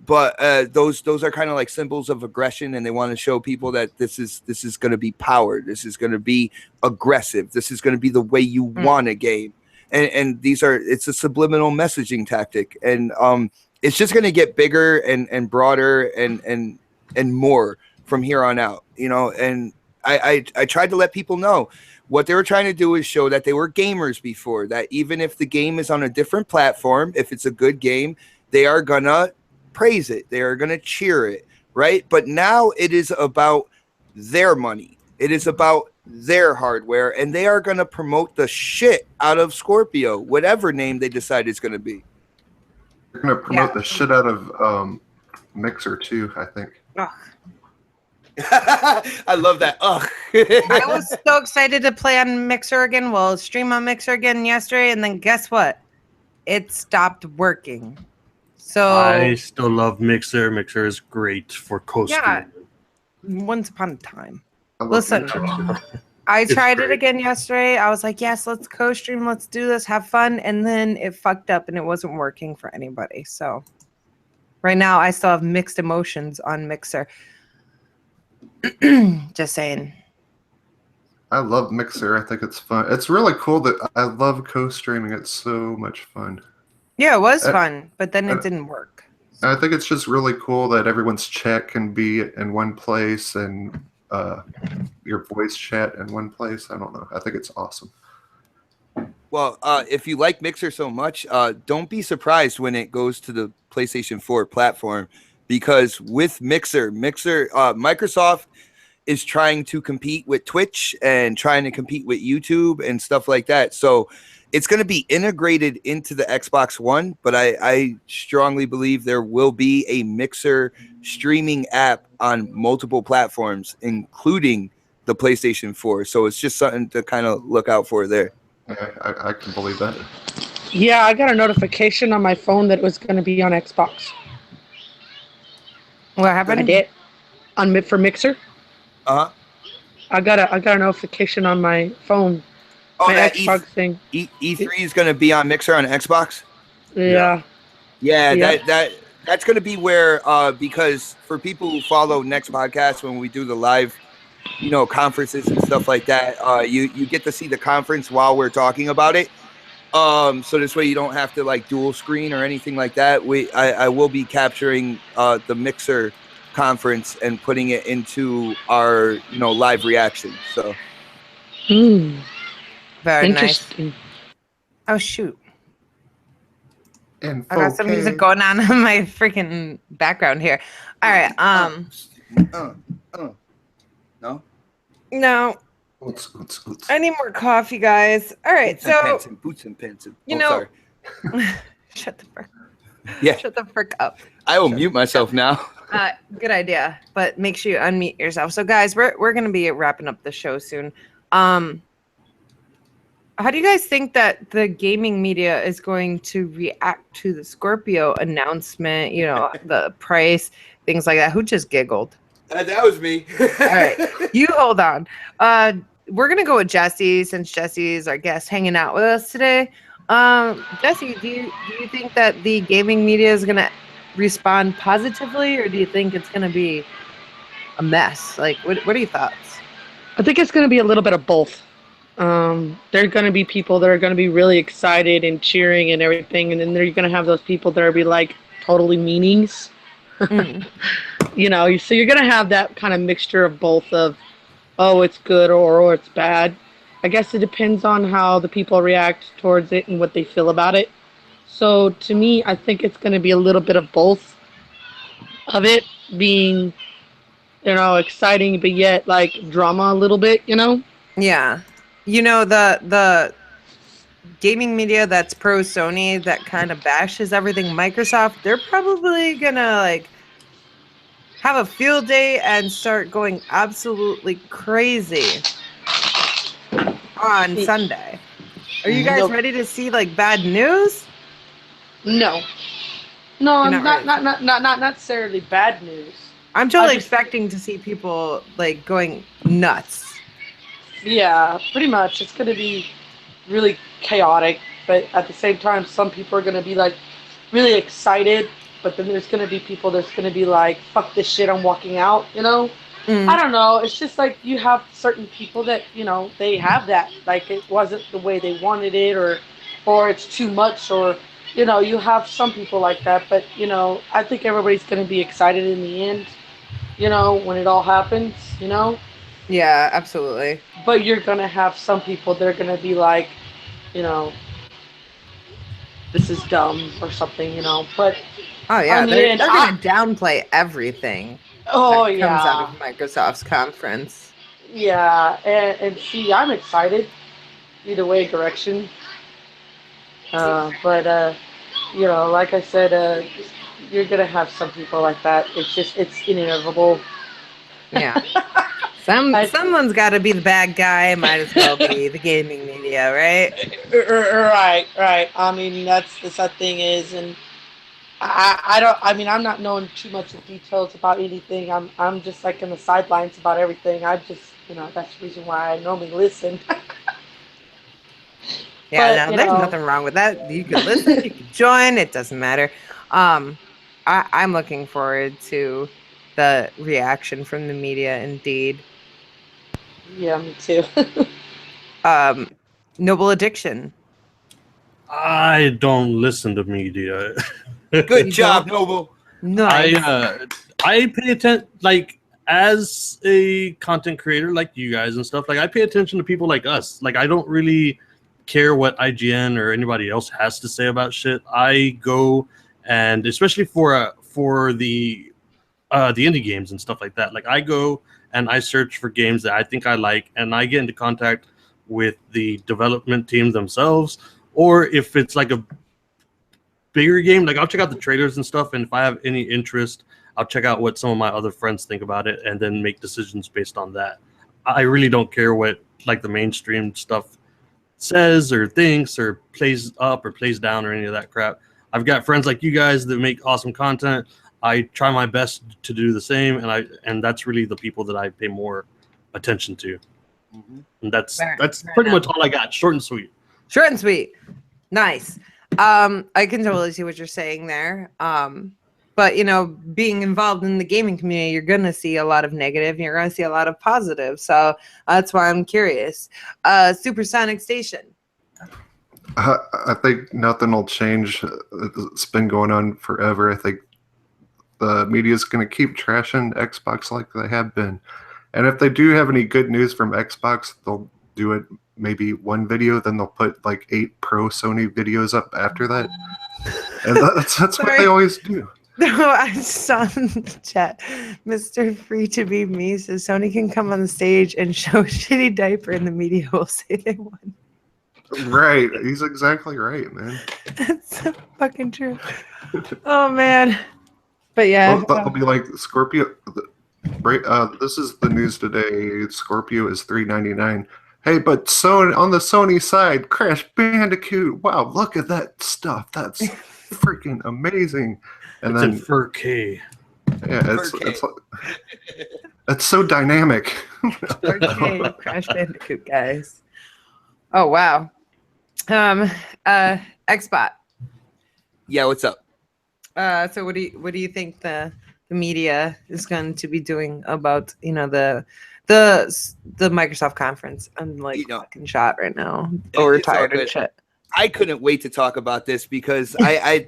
but those are kind of like symbols of aggression, and they want to show people that this is going to be powered. This is going to be aggressive. This is going to be the way you want a game. And it's a subliminal messaging tactic, and it's just going to get bigger and broader and more from here on out, you know. And I tried to let people know what they were trying to do is show that they were gamers before, that even if the game is on a different platform, if it's a good game, they are gonna praise it, they are gonna cheer it, right? But now it is about their money, it is about their hardware, and they are going to promote the shit out of Scorpio, whatever name they decide it's going to be. They're going to promote the shit out of Mixer too, I think. Ugh. I love that. Ugh. I was so excited to play on Mixer again. Well, stream on Mixer again yesterday, and then guess what? It stopped working. So I still love Mixer. Mixer is great for co-streaming. Yeah, once upon a time. Listen, I tried it again yesterday. I was like, yes, let's co-stream. Let's do this. Have fun. And then it fucked up and it wasn't working for anybody. So right now I still have mixed emotions on Mixer. Just saying. I love Mixer. I think it's fun. It's really cool that I love co-streaming. It's so much fun. Yeah, it was fun, but then it didn't work. I think it's just really cool that everyone's chat can be in one place and your voice chat in one place. I don't know. I think it's awesome. Well, if you like Mixer so much, don't be surprised when it goes to the PlayStation 4 platform, because with Mixer, Microsoft is trying to compete with Twitch and trying to compete with YouTube and stuff like that. So it's going to be integrated into the Xbox One, but I strongly believe there will be a Mixer streaming app on multiple platforms, including the PlayStation 4. So it's just something to kind of look out for there. Yeah, I can believe that. Yeah, I got a notification on my phone that it was going to be on Xbox. What happened? I did. For Mixer. Uh-huh. I got a notification on my phone. Oh, my that Xbox thing. E3 is going to be on Mixer on Xbox? Yeah. Yeah, that's going to be where, because for people who follow Next Podcast, when we do the live, conferences and stuff like that, you get to see the conference while we're talking about it. So this way you don't have to like dual screen or anything like that. I will be capturing the Mixer conference and putting it into our live reaction. So very interesting. Nice. Oh shoot. And I got some music going on in my freaking background here. All right. No. No. I need more coffee, guys. All right. So boots and pants. Sorry. Shut the frick. Yeah. Shut the frick up. I will mute myself now. Good idea, but make sure you unmute yourself. So, guys, we're gonna be wrapping up the show soon. How do you guys think that the gaming media is going to react to the Scorpio announcement? You know, the price, things like that. Who just giggled? That was me. All right, you hold on. We're gonna go with Jesse since Jesse is our guest hanging out with us today. Jesse, do you think that the gaming media is gonna respond positively, or do you think it's gonna be a mess? Like, what are your thoughts? I think it's going to be a little bit of both. There are going to be people that are going to be really excited and cheering and everything, and then you're going to have those people that are be like totally meanings. Mm. You know, so you're going to have that kind of mixture of both of, oh, it's good or it's bad. I guess it depends on how the people react towards it and what they feel about it. So to me, I think it's going to be a little bit of both of it being, you know, exciting, but yet like drama a little bit, you know? Yeah, you know the gaming media that's pro Sony that kind of bashes everything Microsoft. They're probably gonna like have a field day and start going absolutely crazy on Sunday. Are you guys Nope. ready to see like bad news? No. No, You're I'm not ready. not necessarily bad news. I'm totally I just- expecting to see people like going nuts. Yeah, pretty much. It's going to be really chaotic, but at the same time, some people are going to be like really excited, but then there's going to be people that's going to be like, fuck this shit, I'm walking out, you know? Mm. I don't know. It's just like you have certain people that, you know, they have that. Like it wasn't the way they wanted it or it's too much or, you know, you have some people like that, but, you know, I think everybody's going to be excited in the end, you know, when it all happens, you know? Yeah, absolutely. But you're going to have some people that are going to be like, you know, this is dumb or something, you know. But Oh yeah, on the they're end, gonna downplay everything oh that comes out of yeah, Microsoft's conference. yeah, and see, I'm excited either way direction. But you know, like I said, you're gonna have some people like that. It's inevitable. Yeah. I, Someone's got to be the bad guy. Might as well be the gaming media, right? right. I mean, that's the sad thing is, and I don't. I mean, I'm not knowing too much of details about anything. I'm just like in the sidelines about everything. I just, you know, that's the reason why I normally listen. Yeah, But no, you there's know, nothing wrong with that. You could listen, you could join. It doesn't matter. I'm looking forward to the reaction from the media. Indeed. yeah, me too. Noble Addiction. I don't listen to media. Good You job, don't? Noble. Nice. I pay attention, like as a content creator like you guys and stuff. Like I pay attention to people like us. Like I don't really care what IGN or anybody else has to say about shit. I go and especially for the indie games and stuff like that. Like I go and I search for games that I think I like, and I get into contact with the development team themselves. Or if it's like a bigger game, like I'll check out the trailers and stuff, and if I have any interest, I'll check out what some of my other friends think about it and then make decisions based on that. I really don't care what like the mainstream stuff says or thinks or plays up or plays down or any of that crap. I've got friends like you guys that make awesome content. I try my best to do the same, and that's really the people that I pay more attention to. And that's Fair pretty enough. much all I got. Short and sweet. Short and sweet. Nice. I can totally see what you're saying there. But you know, being involved in the gaming community, you're gonna see a lot of negative and you're gonna see a lot of positive. So that's why I'm curious. Supersonic Station. I think nothing will change. It's been going on forever. I think the media is going to keep trashing Xbox like they have been. And if they do have any good news from Xbox, they'll do it maybe one video, then they'll put like 8 pro Sony videos up after that. And that's what Sorry. they always do. No, I saw in the chat. Mr. Free to Be Me says Sony can come on the stage and show a shitty diaper and the media will say they won. Right. He's exactly right, man. That's so fucking true. Oh man. But yeah. They'll be like Scorpio. Right. This is the news today. Scorpio is $399. Hey, but Sony on the Sony side, Crash Bandicoot. Wow, look at that stuff. That's freaking amazing. And It's then in 4K. yeah, it's so dynamic. Okay, Crash Bandicoot, guys. Oh wow. Xbot. Yeah, what's up? So what do you think the media is going to be doing about the Microsoft conference? I'm like fucking shot right now, overtired and shit. I couldn't wait to talk about this because I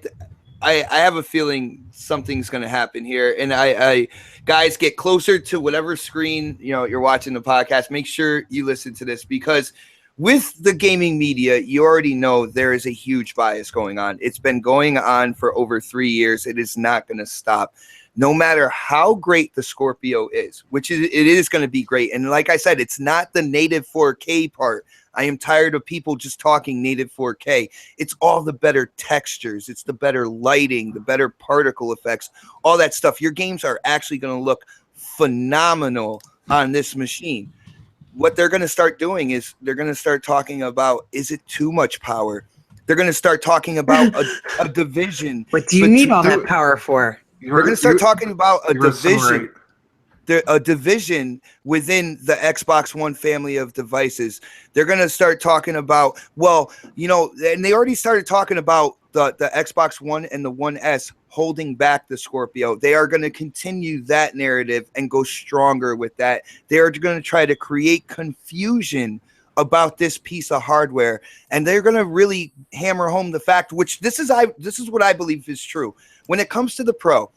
have a feeling something's going to happen here, and I guys, get closer to whatever screen you're watching the podcast. Make sure you listen to this, because with the gaming media, you already know there is a huge bias going on. It's been going on for over 3 years. It is not going to stop. No matter how great the Scorpio is, which it is going to be great. And like I said, it's not the native 4K part. I am tired of people just talking native 4K. It's all the better textures. It's the better lighting, the better particle effects, all that stuff. Your games are actually going to look phenomenal on this machine. What they're going to start doing is they're going to start talking about, is it too much power? They're going to start talking about a division. What do you need all that power for? They're going to start talking about a division. A division within the Xbox One family of devices. They're going to start talking about, and they already started talking about the Xbox One and the One S holding back the Scorpio. They are going to continue that narrative and go stronger with that. They are going to try to create confusion about this piece of hardware, and they're going to really hammer home the fact, which this is what I believe is true. When it comes to the Pro,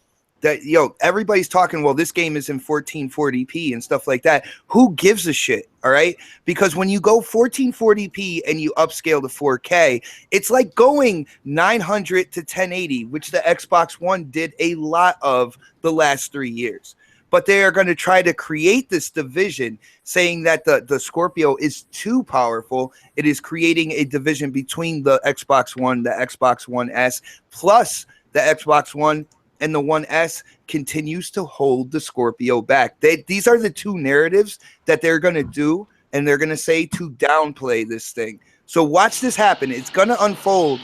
that everybody's talking, well, this game is in 1440p and stuff like that. Who gives a shit? All right, because when you go 1440p and you upscale to 4K, it's like going 900 to 1080, which the Xbox One did a lot of the last 3 years. But they are going to try to create this division, saying that the Scorpio is too powerful. It is creating a division between the Xbox One, the Xbox One S, plus the Xbox One and the One S continues to hold the Scorpio back. These are the two narratives that they're going to do, and they're going to say to downplay this thing. So watch this happen. It's going to unfold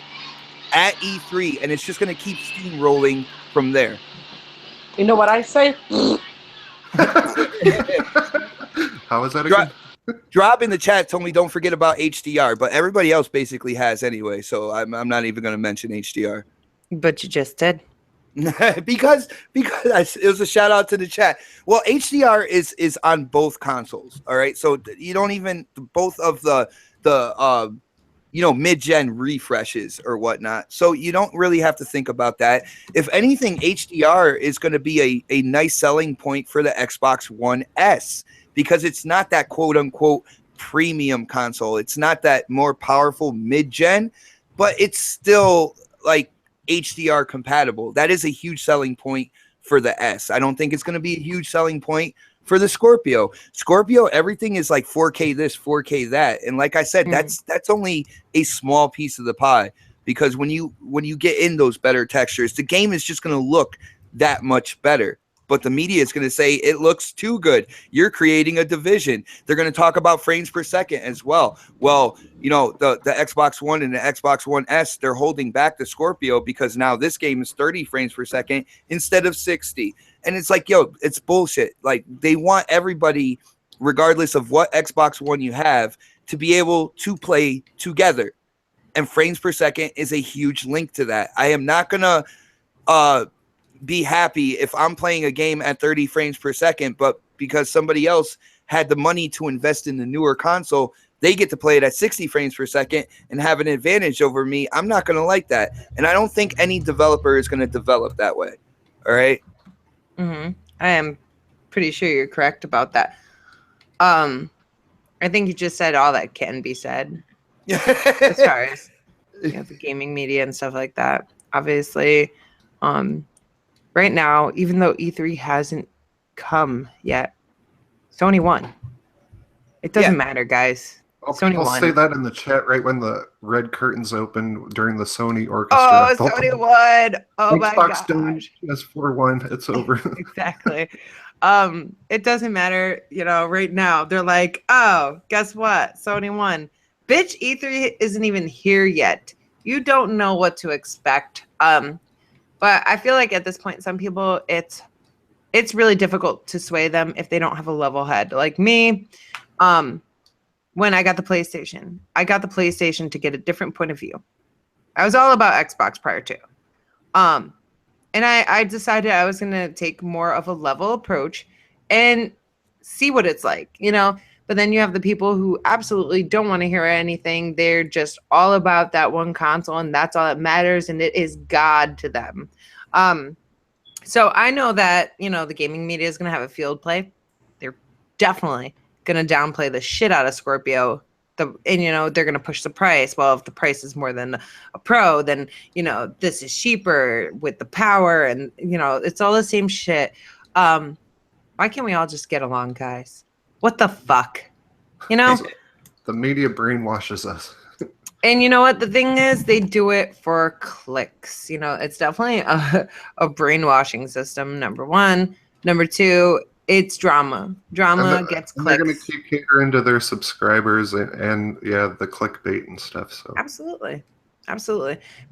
at E3, and it's just going to keep steamrolling from there. You know what I say? How is that again? Drop in the chat told me don't forget about HDR, but everybody else basically has anyway, so I'm not even going to mention HDR. But you just did. because it was a shout out to the chat. Well, HDR is on both consoles. All right, so you don't even both of the mid-gen refreshes or whatnot. So you don't really have to think about that. If anything, HDR is going to be a nice selling point for the Xbox One S, because it's not that quote unquote premium console. It's not that more powerful mid-gen, but it's still like HDR compatible. That is a huge selling point for the S. I don't think it's going to be a huge selling point for the Scorpio. Everything is like 4K this, 4K that. And like I said, that's only a small piece of the pie, because when you get in those better textures, the game is just going to look that much better. But the media is going to say it looks too good. You're creating a division. They're going to talk about frames per second as well. Well, the Xbox One and the Xbox One S, they're holding back the Scorpio because now this game is 30 frames per second instead of 60. And it's like, it's bullshit. Like, they want everybody, regardless of what Xbox One you have, to be able to play together. And frames per second is a huge link to that. I am not going to be happy if I'm playing a game at 30 frames per second, but because somebody else had the money to invest in the newer console, they get to play it at 60 frames per second and have an advantage over me. I'm not going to like that. And I don't think any developer is going to develop that way. All right. I am pretty sure you're correct about that. I think you just said all that can be said as far as the gaming media and stuff like that. Obviously, right now, even though E3 hasn't come yet, Sony won. It doesn't matter, guys. Sony I'll won. say that in the chat right when the red curtains open during the Sony orchestra. Oh, Sony won. Oh my Xbox done. gosh. PS4 won. It's over. Exactly. It doesn't matter, right now. They're like, oh, guess what? Sony won. Bitch, E3 isn't even here yet. You don't know what to expect. But I feel like at this point, some people it's really difficult to sway them if they don't have a level head. Like me, when I got the PlayStation to get a different point of view. I was all about Xbox prior to. And I decided I was going to take more of a level approach and see what it's like, But then you have the people who absolutely don't want to hear anything. They're just all about that one console, and that's all that matters, and it is God to them. So I know that, the gaming media is going to have a field play. They're definitely going to downplay the shit out of Scorpio. And they're going to push the price. Well, if the price is more than a Pro, then this is cheaper with the power, and it's all the same shit. Why can't we all just get along, guys? What the fuck? The media brainwashes us. And you know what? The thing is, they do it for clicks. It's definitely a brainwashing system, number one. Number two, it's drama. Drama gets clicks. They're going to keep catering to their subscribers and the clickbait and stuff. So Absolutely.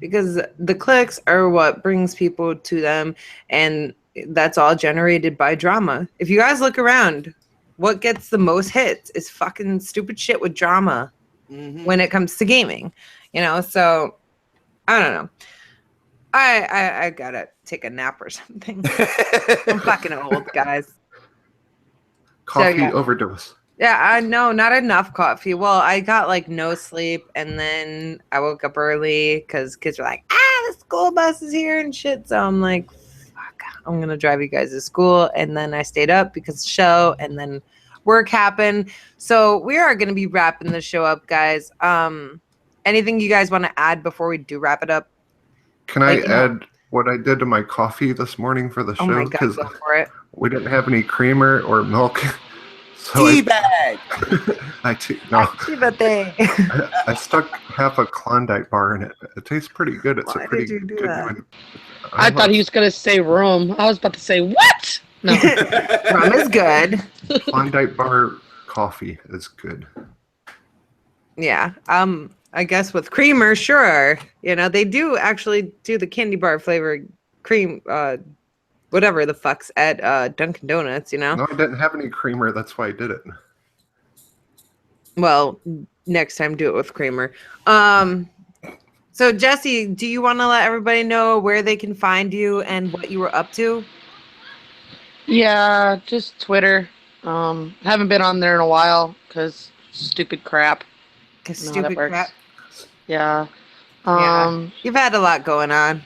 Because the clicks are what brings people to them, and that's all generated by drama. If you guys look around, what gets the most hits is fucking stupid shit with drama when it comes to gaming. So I don't know. I gotta take a nap or something. I'm fucking old, guys. Coffee overdose. Yeah, I know, not enough coffee. Well, I got no sleep, and then I woke up early because kids were like, the school bus is here and shit. So I'm like, fuck, I'm gonna drive you guys to school. And then I stayed up because the show, and then work happened. So we are gonna be wrapping the show up, guys. Anything you guys want to add before we do wrap it up? Can I add what I did to my coffee this morning for the show? Oh my God, go for it. We didn't have any creamer or milk. So Teabag! I stuck half a Klondike bar in it. It tastes pretty good. It's Why a pretty did you do good that? one. I thought he was going to say rum. I was about to say, what? No. Rum is good. Klondike bar coffee is good. Yeah. I guess with creamer, sure. They do actually do the candy bar flavor cream, whatever the fuck's at Dunkin' Donuts, No, I didn't have any creamer. That's why I did it. Well, next time do it with creamer. So Jesse, do you want to let everybody know where they can find you and what you were up to? Yeah, just Twitter. Haven't been on there in a while because stupid crap. Stupid crap. Yeah. You've had a lot going on.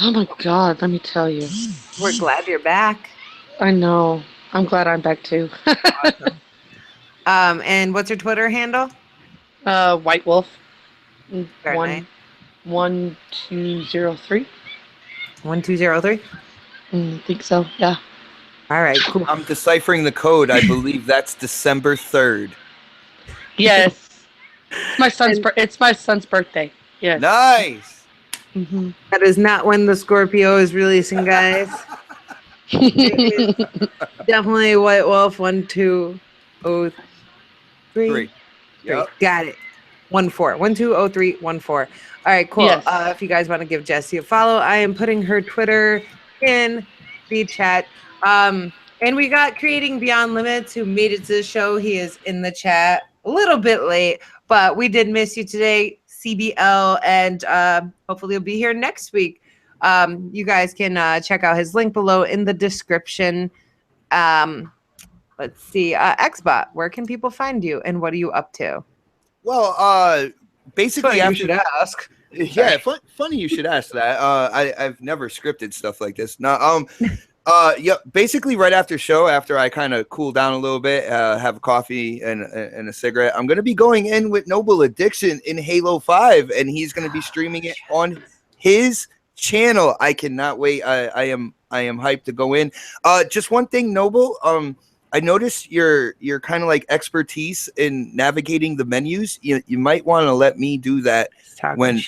Oh my God, let me tell you. We're glad you're back. I know. I'm glad I'm back too. Awesome. And what's your Twitter handle? White Wolf. Very nice. 1203. 1203? I think so. Yeah. All right. Cool. I'm deciphering the code. I believe that's December 3rd. Yes. It's my son's birthday. Yes. Nice. Mm-hmm. That is not when the Scorpio is releasing, guys. Definitely White Wolf 1203. Yep. Got it. 120314. All right, cool. Yes. If you guys want to give Jessie a follow, I am putting her Twitter in the chat. And we got Creating Beyond Limits, who made it to the show. He is in the chat a little bit late, but we did miss you today, CBL, and hopefully you'll be here next week. You guys can check out his link below in the description. Let's see. Xbot, where can people find you, and what are you up to? Well, basically, You should ask. Yeah, funny you should ask that. I've never scripted stuff like this. No, yeah, basically right after show, after I kind of cool down a little bit, have a coffee and a cigarette, I'm gonna be going in with Noble Addiction in Halo 5, and he's gonna be streaming it on his channel. I cannot wait. I am hyped to go in. Just one thing, Noble. I noticed your kind of like expertise in navigating the menus. You might want to let me do that when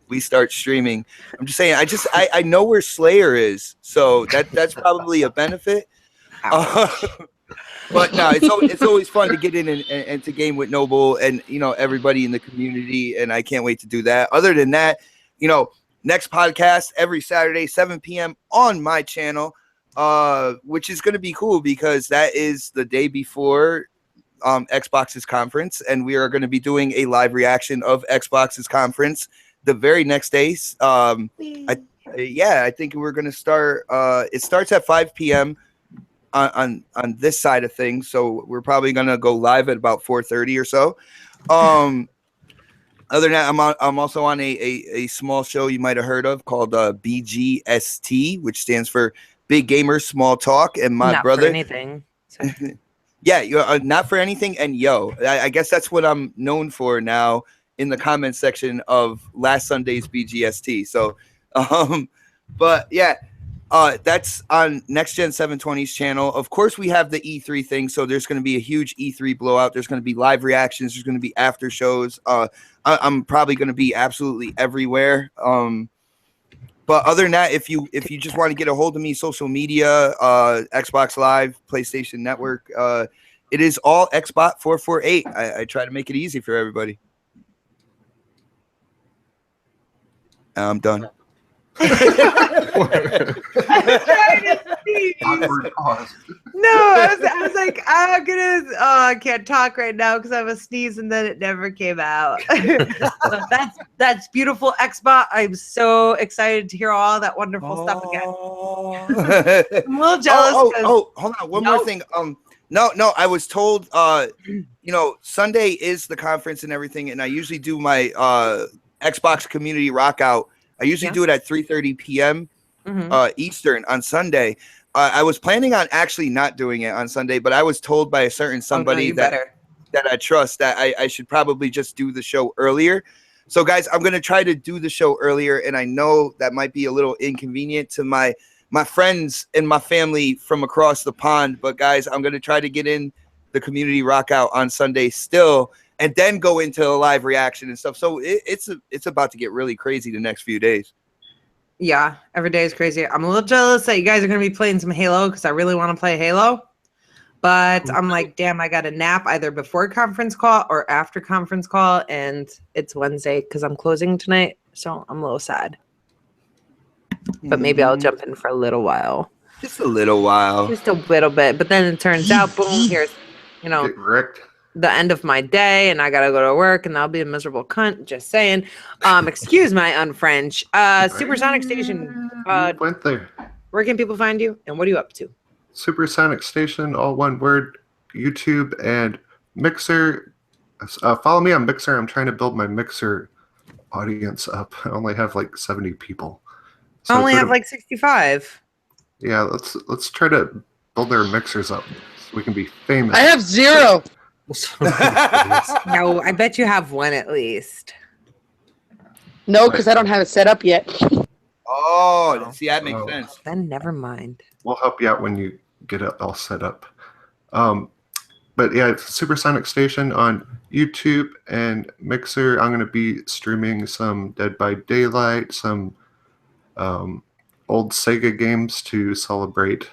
we start streaming. I'm just saying. I know where Slayer is, so that's probably a benefit. But no, it's always fun to get in and to game with Noble and everybody in the community, and I can't wait to do that. Other than that, next podcast every Saturday 7 p.m. on my channel. Which is going to be cool because that is the day before Xbox's conference, and we are going to be doing a live reaction of Xbox's conference the very next day. I think we're going to start. It starts at 5 p.m. on this side of things, so we're probably going to go live at about 4:30 or so. Other than that, I'm also on a small show you might have heard of called BGST, which stands for Big Gamers Small Talk, and my brother. Not for anything. Yeah, not for anything. And I guess that's what I'm known for now in the comment section of last Sunday's BGST. So, but yeah, that's on Next Gen 720's channel. Of course, we have the E3 thing, so there's going to be a huge E3 blowout. There's going to be live reactions. There's going to be after shows. I'm probably going to be absolutely everywhere. But other than that, if you just want to get a hold of me, social media, Xbox Live, PlayStation Network, it is all Xbot 448. I try to make it easy for everybody. I'm done. Awkward pause. No, I was like, I can't talk right now because I have a sneeze, and then it never came out. that's beautiful, Xbot. I'm so excited to hear all that wonderful stuff again. I'm a little jealous. Hold on, one more thing. No, I was told, Sunday is the conference and everything, and I usually do my Xbox Community Rock Out. I usually do it at 3:30 p.m. Eastern on Sunday. I was planning on actually not doing it on Sunday, but I was told by a certain somebody that I trust that I should probably just do the show earlier. So, guys, I'm going to try to do the show earlier, and I know that might be a little inconvenient to my friends and my family from across the pond. But, guys, I'm going to try to get in the Community Rock Out on Sunday still, and then go into a live reaction and stuff. So it's about to get really crazy the next few days. Yeah, every day is crazy. I'm a little jealous that you guys are going to be playing some Halo because I really want to play Halo. But I'm like, damn, I got a nap either before conference call or after conference call. And it's Wednesday because I'm closing tonight. So I'm a little sad. But maybe I'll jump in for a little while. Just a little while. Just a little bit. But then it turns out, boom, here's, Get wrecked. the end of my day, and I gotta go to work, and I'll be a miserable cunt. Just saying. Excuse my unfrench. Supersonic Station. Went there. Where can people find you, and what are you up to? Supersonic Station, all one word. YouTube and Mixer. Follow me on Mixer. I'm trying to build my Mixer audience up. I only have like 70 people. I only have like 65. Yeah, let's try to build their mixers up so we can be famous. I have 0. No, I bet you have one at least. No, because I don't have it set up yet. Oh, see, that makes sense. Then never mind. We'll help you out when you get it all set up. But yeah, Supersonic Station on YouTube and Mixer. I'm going to be streaming some Dead by Daylight, some old Sega games to celebrate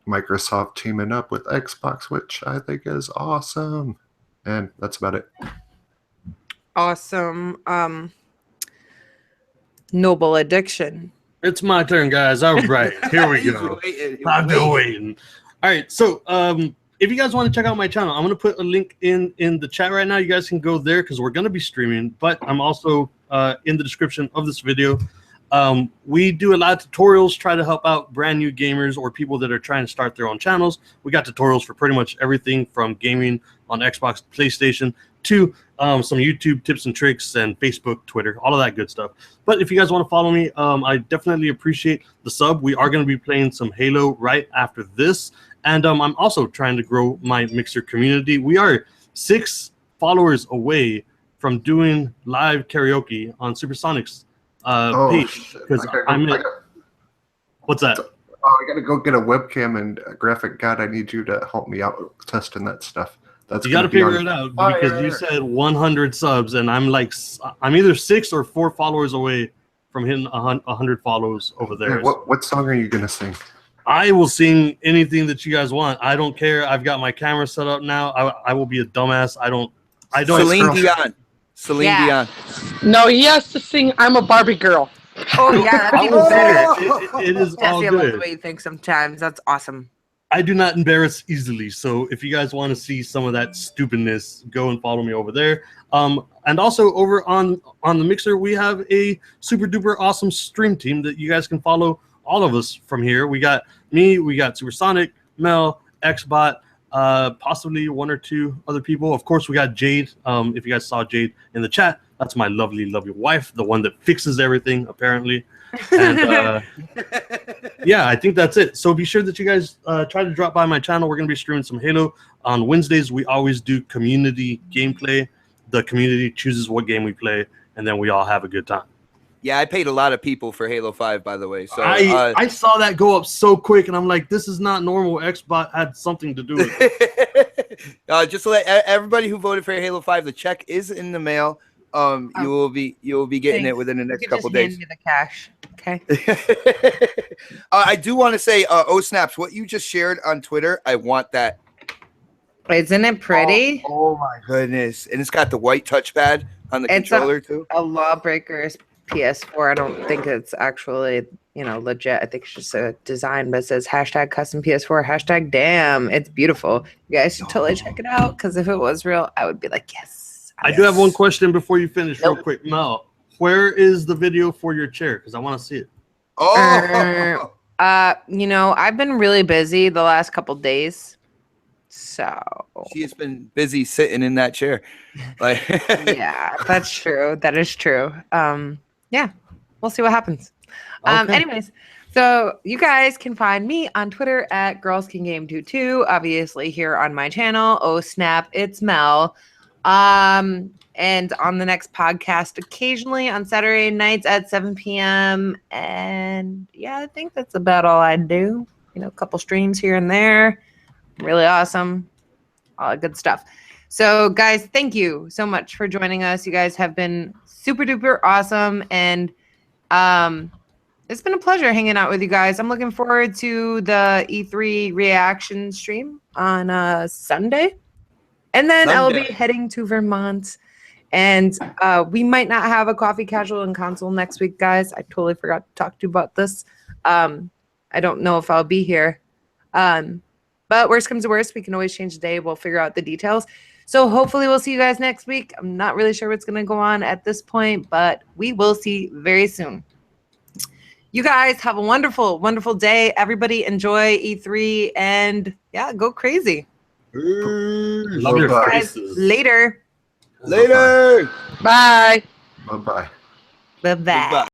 Microsoft teaming up with Xbox, which I think is awesome. And that's about it. Awesome. Noble Addiction. It's my turn, guys. All right, here we go. I've been waiting. All right, so if you guys want to check out my channel, I'm going to put a link in the chat right now. You guys can go there because we're going to be streaming, but I'm also in the description of this video. We do a lot of tutorials, try to help out brand new gamers or people that are trying to start their own channels. We got tutorials for pretty much everything from gaming on Xbox, PlayStation, to some YouTube tips and tricks and Facebook, Twitter, all of that good stuff. But if you guys want to follow me, I definitely appreciate the sub. We are going to be playing some Halo right after this. And I'm also trying to grow my Mixer community. We are 6 followers away from doing live karaoke on Supersonic's page. Because I'm in. What's that? I gotta go get a webcam and a graphic. God, I need you to help me out testing that stuff. That's You got to gonna be figure on it out fire. because you said 100 subs, and I'm either 6 or 4 followers away from hitting 100 follows over there. Yeah, what song are you gonna sing? I will sing anything that you guys want. I don't care. I've got my camera set up now. I will be a dumbass. I don't. Celine Dion. Celine Yeah. Dion. No, he has to sing "I'm a Barbie Girl." Oh yeah, that's I even will sing better. it. It is all Jesse, I love the good. way you think sometimes. That's awesome. I do not embarrass easily. So if you guys want to see some of that stupidness, go and follow me over there. And also over on the Mixer, we have a super duper awesome stream team that you guys can follow. All of us from here. We got me, we got Supersonic, Mel, Xbot, possibly 1 or 2 other people. Of course, we got Jade. If you guys saw Jade in the chat, that's my lovely, lovely wife, the one that fixes everything, apparently. And yeah, I think that's it. So be sure that you guys try to drop by my channel. We're going to be streaming some Halo. On Wednesdays, we always do community gameplay. The community chooses what game we play, and then we all have a good time. Yeah, I paid a lot of people for Halo 5, by the way. So I saw that go up so quick, and I'm like, this is not normal. Xbot had something to do with it. just to let everybody who voted for Halo 5, the check is in the mail. You will be getting it within the next couple days. Hand me the cash, okay? I do want to say, oh snaps! What you just shared on Twitter, I want that. Isn't it pretty? Oh my goodness! And it's got the white touchpad on the controller too. A Lawbreakers PS4. I don't think it's actually, legit. I think it's just a design, but it says hashtag custom PS4, hashtag damn. It's beautiful. You guys should totally check it out, because if it was real, I would be like, yes. I do have one question before you finish real quick. Mel, where is the video for your chair? Because I want to see it. Oh! I've been really busy the last couple days. So she has been busy sitting in that chair. Like yeah, that's true. That is true. Yeah, we'll see what happens. Okay. Anyways, so you guys can find me on Twitter at GirlsCanGame22. Obviously here on my channel. Oh snap, it's Mel. And on the next podcast occasionally on Saturday nights at 7 p.m. And yeah, I think that's about all I do. A couple streams here and there. Really awesome. All that good stuff. So guys, thank you so much for joining us. You guys have been super duper awesome. And it's been a pleasure hanging out with you guys. I'm looking forward to the E3 reaction stream on Sunday. And then I will be heading to Vermont. And we might not have a coffee casual and console next week, guys. I totally forgot to talk to you about this. I don't know if I'll be here. But worst comes to worst, we can always change the day. We'll figure out the details. So hopefully we'll see you guys next week. I'm not really sure what's going to go on at this point, but we will see very soon. You guys have a wonderful, wonderful day. Everybody enjoy E3 and yeah, go crazy. Love your faces. Later. Later. Bye. Bye-bye. Bye-bye.